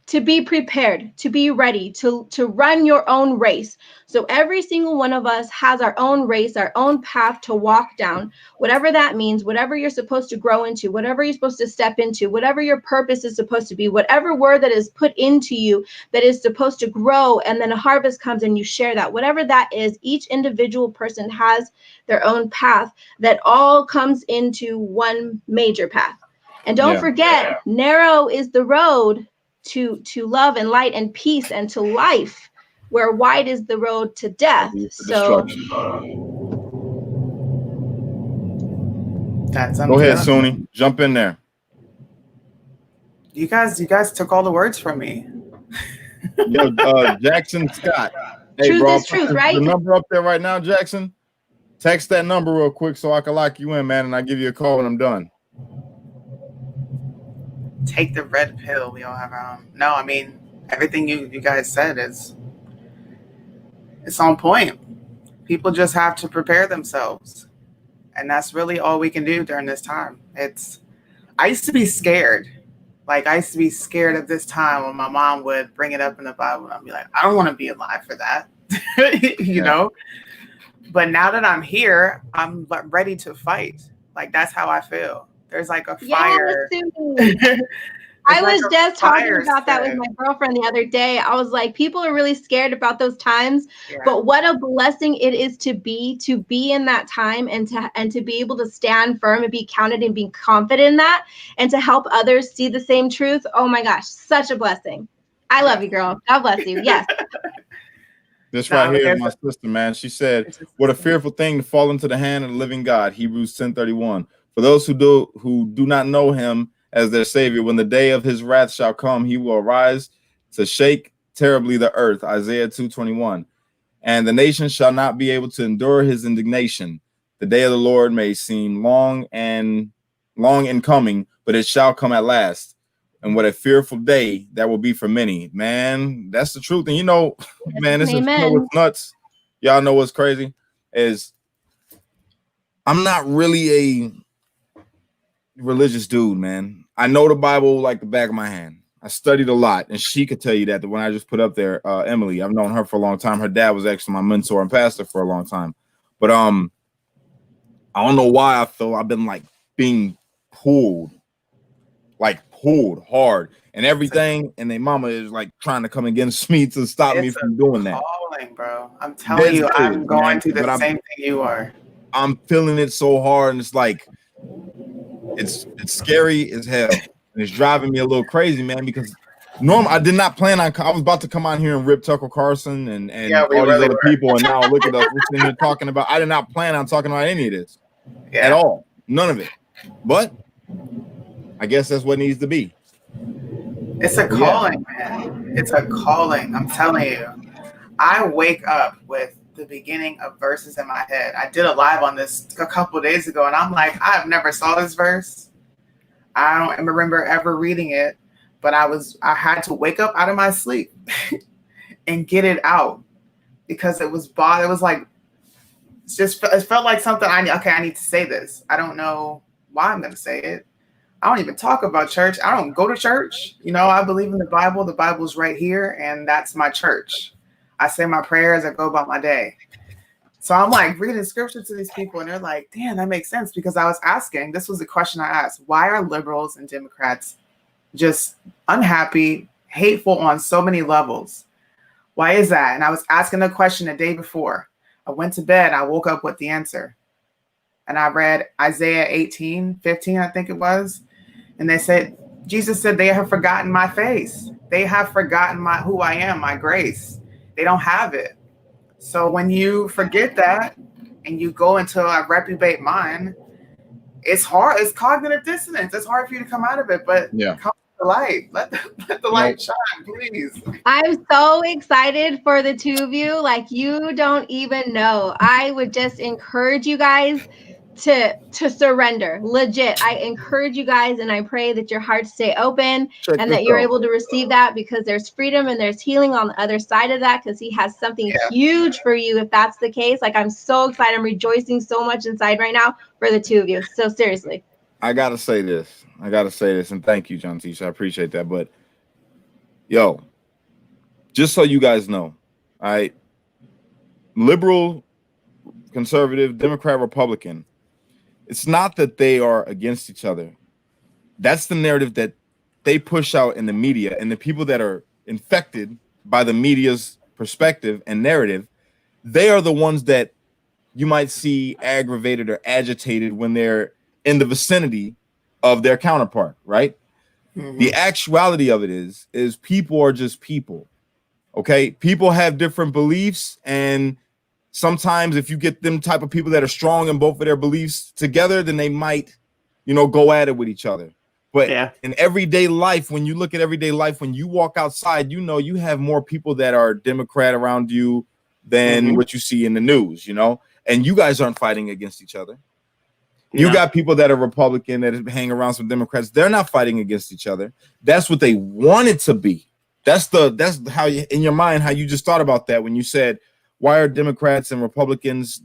T: to be prepared, to be ready, to run your own race. So every single one of us has our own race, our own path to walk down, whatever that means, whatever you're supposed to grow into, whatever you're supposed to step into, whatever your purpose is supposed to be, whatever word that is put into you that is supposed to grow, and then a harvest comes and you share that, whatever that is, each individual person has their own path that all comes into one major path. And don't forget, narrow is the road to love and light and peace and to life, where wide is the road to death. So
B: that's
A: go ahead, Suni. Jump in there.
B: You guys took all the words from me.
A: Yo, Jackson Scott. Hey,
T: truth
A: bro,
T: is truth, right?
A: The number up there right now, Jackson. Text that number real quick so I can lock you in, man, and I'll give you a call when I'm done.
B: Take the red pill. We all have our own. No, I mean, everything you guys said it's on point. People just have to prepare themselves. And that's really all we can do during this time. I used to be scared. Like, I used to be scared of this time when my mom would bring it up in the Bible and I'd be like, I don't want to be alive for that. you know? But now that I'm here, I'm ready to fight. Like, that's how I feel. There's like a fire.
T: I was just talking about that with my girlfriend the other day. I was like, people are really scared about those times, but what a blessing it is to be in that time and to be able to stand firm and be counted and be confident in that and to help others see the same truth. Oh my gosh, such a blessing. I love you, girl. God bless you. Yes.
A: This
B: No,
A: right
B: but
A: here is
B: there's
A: my sister, man. She said,
B: It's just-
A: "What a fearful thing to fall into the hand of the living God." Hebrews 10:31. For those who do not know him as their savior, when the day of his wrath shall come, he will arise to shake terribly the earth. Isaiah 2:21. And the nation shall not be able to endure his indignation. The day of the Lord may seem long in coming, but it shall come at last. And what a fearful day that will be for many. Man, that's the truth. And you know, man, this is what's nuts. Y'all know what's crazy is I'm not really a religious dude, man. I know the Bible like the back of my hand. I studied a lot, and she could tell you that the one I just put up there, Emily. I've known her for a long time. Her dad was actually my mentor and pastor for a long time. But I don't know why I feel I've been like being pulled hard and everything, and their mama is like trying to come against me to stop me from doing that.
B: Calling, bro. I'm telling you, I'm going through the same thing you are.
A: I'm feeling it so hard, and it's like it's scary as hell, and it's driving me a little crazy, man. Because I did not plan on. I was about to come on here and rip Tucker Carlson and all these other people, and now look at us. We're sitting here talking about. I did not plan on talking about any of this at all, none of it. But I guess that's what needs to be.
B: It's a calling, man. It's a calling. I'm telling you. I wake up with the beginning of verses in my head. I did a live on this a couple of days ago, and I'm like, I've never saw this verse. I don't remember ever reading it, but I had to wake up out of my sleep and get it out because it was like it felt like something I need to say this. I don't know why I'm going to say it. I don't even talk about church. I don't go to church. You know, I believe in the Bible. The Bible's right here, and that's my church. I say my prayers. I go about my day. So I'm like reading scripture to these people, and they're like, damn, that makes sense. Because I was asking, this was the question I asked. Why are liberals and Democrats just unhappy, hateful on so many levels? Why is that? And I was asking the question the day before. I went to bed. I woke up with the answer. And I read Isaiah 18:15, I think it was. And they said, Jesus said, they have forgotten my face. They have forgotten who I am, my grace. They don't have it. So when you forget that and you go into a reprobate mind, it's hard. It's cognitive dissonance. It's hard for you to come out of it, but come to the light. Let the light shine, please.
T: I'm so excited for the two of you. Like, you don't even know. I would just encourage you guys to surrender. Legit. I encourage you guys, and I pray that your hearts stay open and that you're able to receive that, because there's freedom and there's healing on the other side of that, because he has something huge for you if that's the case. Like, I'm so excited. I'm rejoicing so much inside right now for the two of you. So seriously.
A: I gotta say this, and thank you, John Teach. I appreciate that. But yo, just so you guys know, all right, liberal, conservative, Democrat, Republican, it's not that they are against each other. That's the narrative that they push out in the media, and the people that are infected by the media's perspective and narrative, they are the ones that you might see aggravated or agitated when they're in the vicinity of their counterpart, right? Mm-hmm. The actuality of it is people are just people, okay? People have different beliefs, and sometimes if you get them type of people that are strong in both of their beliefs together, then they might, go at it with each other. But in everyday life, when you look at everyday life, when you walk outside, you have more people that are Democrat around you than what you see in the news, and you guys aren't fighting against each other. You got people that are Republican that hang around some Democrats. They're not fighting against each other. That's what they want it to be. That's how you, in your mind, how you just thought about that when you said, why are Democrats and Republicans,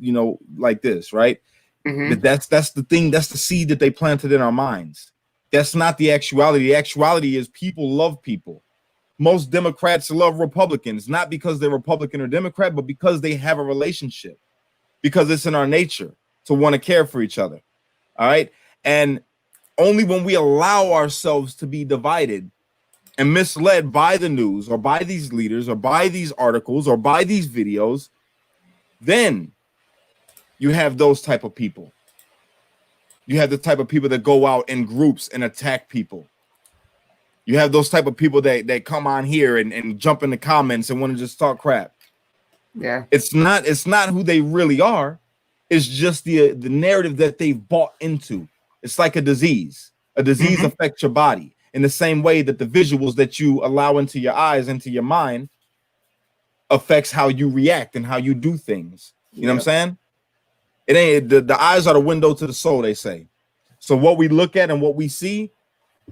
A: like this, right? But that's the thing. That's the seed that they planted in our minds. That's not the actuality. The actuality is people love people. Most Democrats love Republicans, not because they're Republican or Democrat, but because they have a relationship, because it's in our nature to want to care for each other. All right. And only when we allow ourselves to be divided and misled by the news or by these leaders or by these articles or by these videos, then you have those type of people. You have the type of people that go out in groups and attack people. You have those type of people that come on here and jump in the comments and want to just talk crap.
B: Yeah.
A: It's not who they really are. It's just the narrative that they've bought into. It's like a disease. A disease affects your body in the same way that the visuals that you allow into your eyes, into your mind, affects how you react and how you do things. You know what I'm saying? It ain't the eyes are the window to the soul, they say. So what we look at and what we see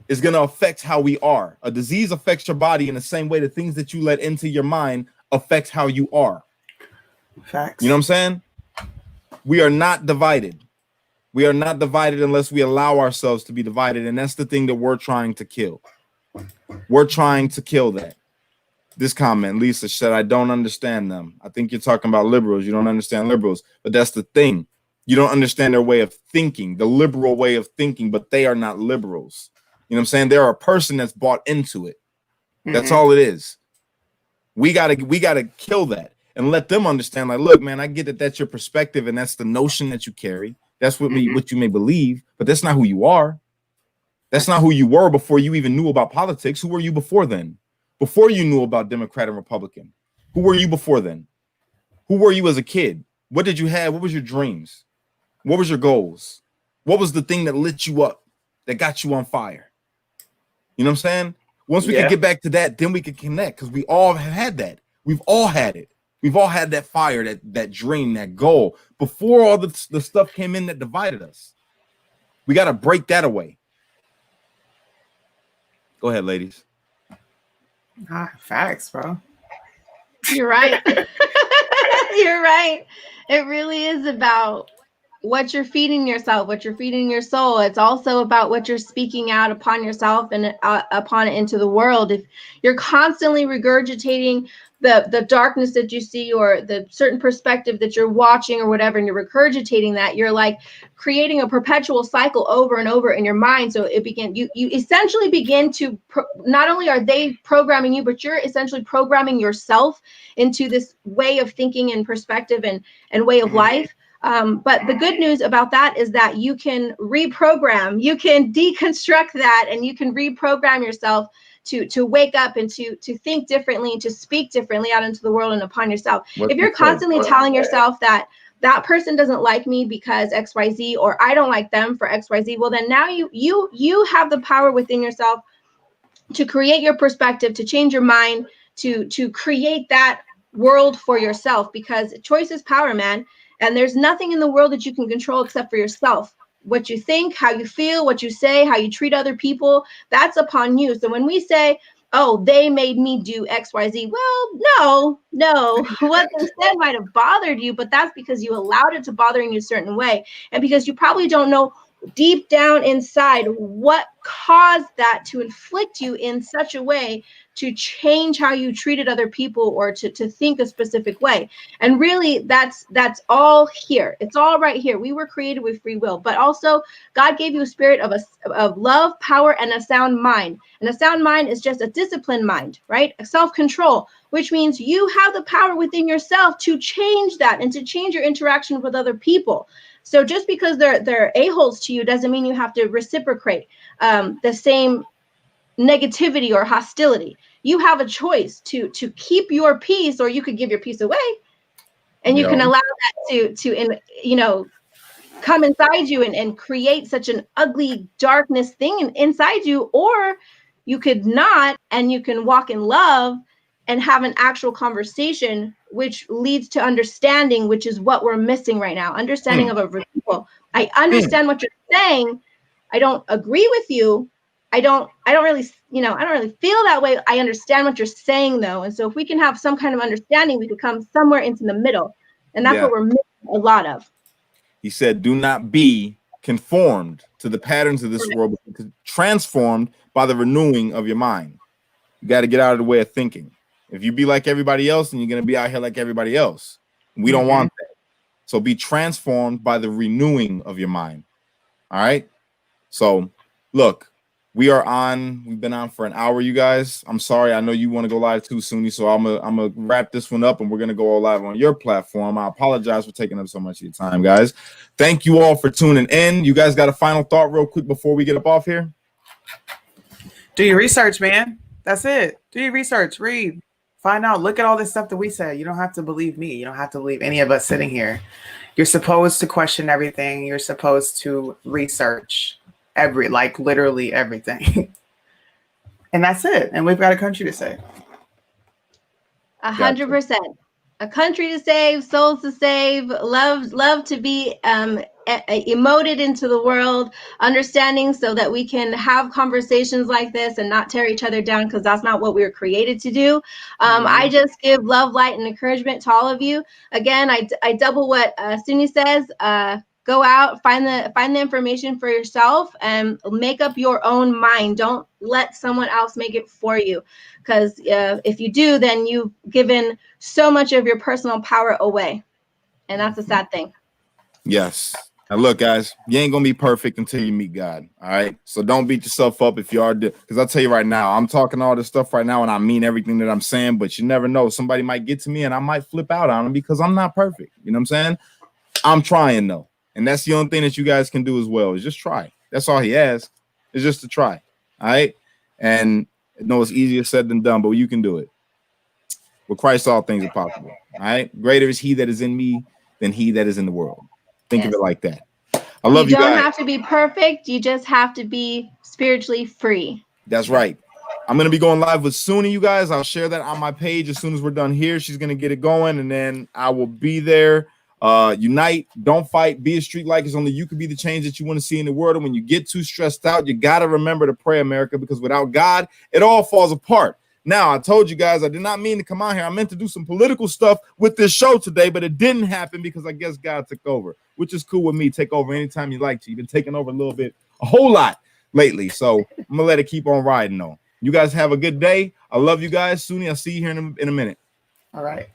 A: is going to affect how we are. A disease affects your body in the same way the things that you let into your mind affects how you are.
B: Facts.
A: You know what I'm saying? We are not divided. We are not divided unless we allow ourselves to be divided. And that's the thing that we're trying to kill. We're trying to kill that. This comment, Lisa said, I don't understand them. I think you're talking about liberals. You don't understand liberals. But that's the thing. You don't understand their way of thinking, the liberal way of thinking, but they are not liberals. You know what I'm saying? They're a person that's bought into it. That's all it is. We gotta kill that and let them understand, like, look, man, I get that that's your perspective and that's the notion that you carry. That's what you may believe, but that's not who you are. That's not who you were before you even knew about politics. Who were you before then? Before you knew about Democrat and Republican? Who were you before then? Who were you as a kid? What did you have? What was your dreams? What was your goals? What was the thing that lit you up, that got you on fire? You know what I'm saying? Once we could get back to that, then we could connect, because we all have had that. We've all had it. We've all had that fire, that dream, that goal, before all the stuff came in that divided us. We got to break that away. Go ahead, ladies.
B: Facts, bro.
T: You're right. You're right. It really is about what you're feeding yourself, what you're feeding your soul. It's also about what you're speaking out upon yourself and upon it into the world. If you're constantly regurgitating the darkness that you see, or the certain perspective that you're watching or whatever, and you're regurgitating that, you're like creating a perpetual cycle over and over in your mind. So you essentially begin to not only are they programming you, but you're essentially programming yourself into this way of thinking and perspective and way of life. But the good news about that is that you can reprogram, you can deconstruct that, and you can reprogram yourself to wake up and to think differently and to speak differently out into the world and upon yourself. If you're constantly telling yourself that person doesn't like me because XYZ, or I don't like them for XYZ, well, then now you have the power within yourself to create your perspective, to change your mind, to create that world for yourself, because choice is power, man. And there's nothing in the world that you can control except for yourself. What you think, how you feel, what you say, how you treat other people, that's upon you. So when we say, oh, they made me do XYZ, well, no. What they said might have bothered you, but that's because you allowed it to bother you a certain way. And because you probably don't know deep down inside what caused that to inflict you in such a way to change how you treated other people, or to think a specific way. And really, that's all here. It's all right here. We were created with free will, but also God gave you a spirit of love, power, and a sound mind. And a sound mind is just a disciplined mind, right? A self-control, which means you have the power within yourself to change that and to change your interaction with other people. So just because they're a-holes to you doesn't mean you have to reciprocate the same negativity or hostility. You have a choice to keep your peace, or you could give your peace away, and you can allow that to come inside you and create such an ugly darkness thing inside you, or you could not, and you can walk in love and have an actual conversation, which leads to understanding, which is what we're missing right now. Understanding of other people. I understand what you're saying. I don't agree with you. I don't really feel that way. I understand what you're saying, though. And so if we can have some kind of understanding, we could come somewhere into the middle. And that's what we're missing a lot of.
A: He said, do not be conformed to the patterns of this world, but transformed by the renewing of your mind. You got to get out of the way of thinking. If you be like everybody else, then you're going to be out here like everybody else. We don't want that. So be transformed by the renewing of your mind. All right. So look, we've been on for an hour, you guys. I'm sorry. I know you want to go live too, Suni. So I'm gonna wrap this one up, and we're going to go all live on your platform. I apologize for taking up so much of your time, guys. Thank you all for tuning in. You guys got a final thought real quick before we get up off here?
B: Do your research, man. That's it. Do your research. Read. Find out. Look at all this stuff that we said. You don't have to believe me. You don't have to believe any of us sitting here. You're supposed to question everything. You're supposed to research literally everything. And that's it. And we've got a country to save.
T: 100%. A country to save, souls to save, love to be emoted into the world, understanding so that we can have conversations like this and not tear each other down, because that's not what we were created to do. I just give love, light, and encouragement to all of you. Again, I double what Suni says. Go out, find the information for yourself, and make up your own mind. Don't let someone else make it for you, because if you do, then you've given so much of your personal power away, and that's a sad thing.
A: Yes. Now look, guys, you ain't gonna be perfect until you meet God. All right. So don't beat yourself up if you are, because I'll tell you right now, I'm talking all this stuff right now, and I mean everything that I'm saying, but you never know. Somebody might get to me and I might flip out on them because I'm not perfect. You know what I'm saying? I'm trying though. And that's the only thing that you guys can do as well, is just try. That's all he asks, is just to try. All right. And no, it's easier said than done, but you can do it. With Christ, all things are possible. All right. Greater is he that is in me than he that is in the world. Think of it like that. I love you guys.
T: You don't have to be perfect. You just have to be spiritually free.
A: That's right. I'm going to be going live with Suni, you guys. I'll share that on my page as soon as we're done here. She's going to get it going, and then I will be there. Unite, don't fight, be a street like it's only you can be the change that you want to see in the world. And when you get too stressed out, you got to remember to pray, America, because without God, it all falls apart. Now, I told you guys I did not mean to come out here. I meant to do some political stuff with this show today, but it didn't happen because I guess God took over, which is cool with me. Take over anytime you like to. You've been taking over a whole lot lately. So I'm going to let it keep on riding, though. You guys have a good day. I love you guys. Suni, I'll see you here in a minute.
B: All right.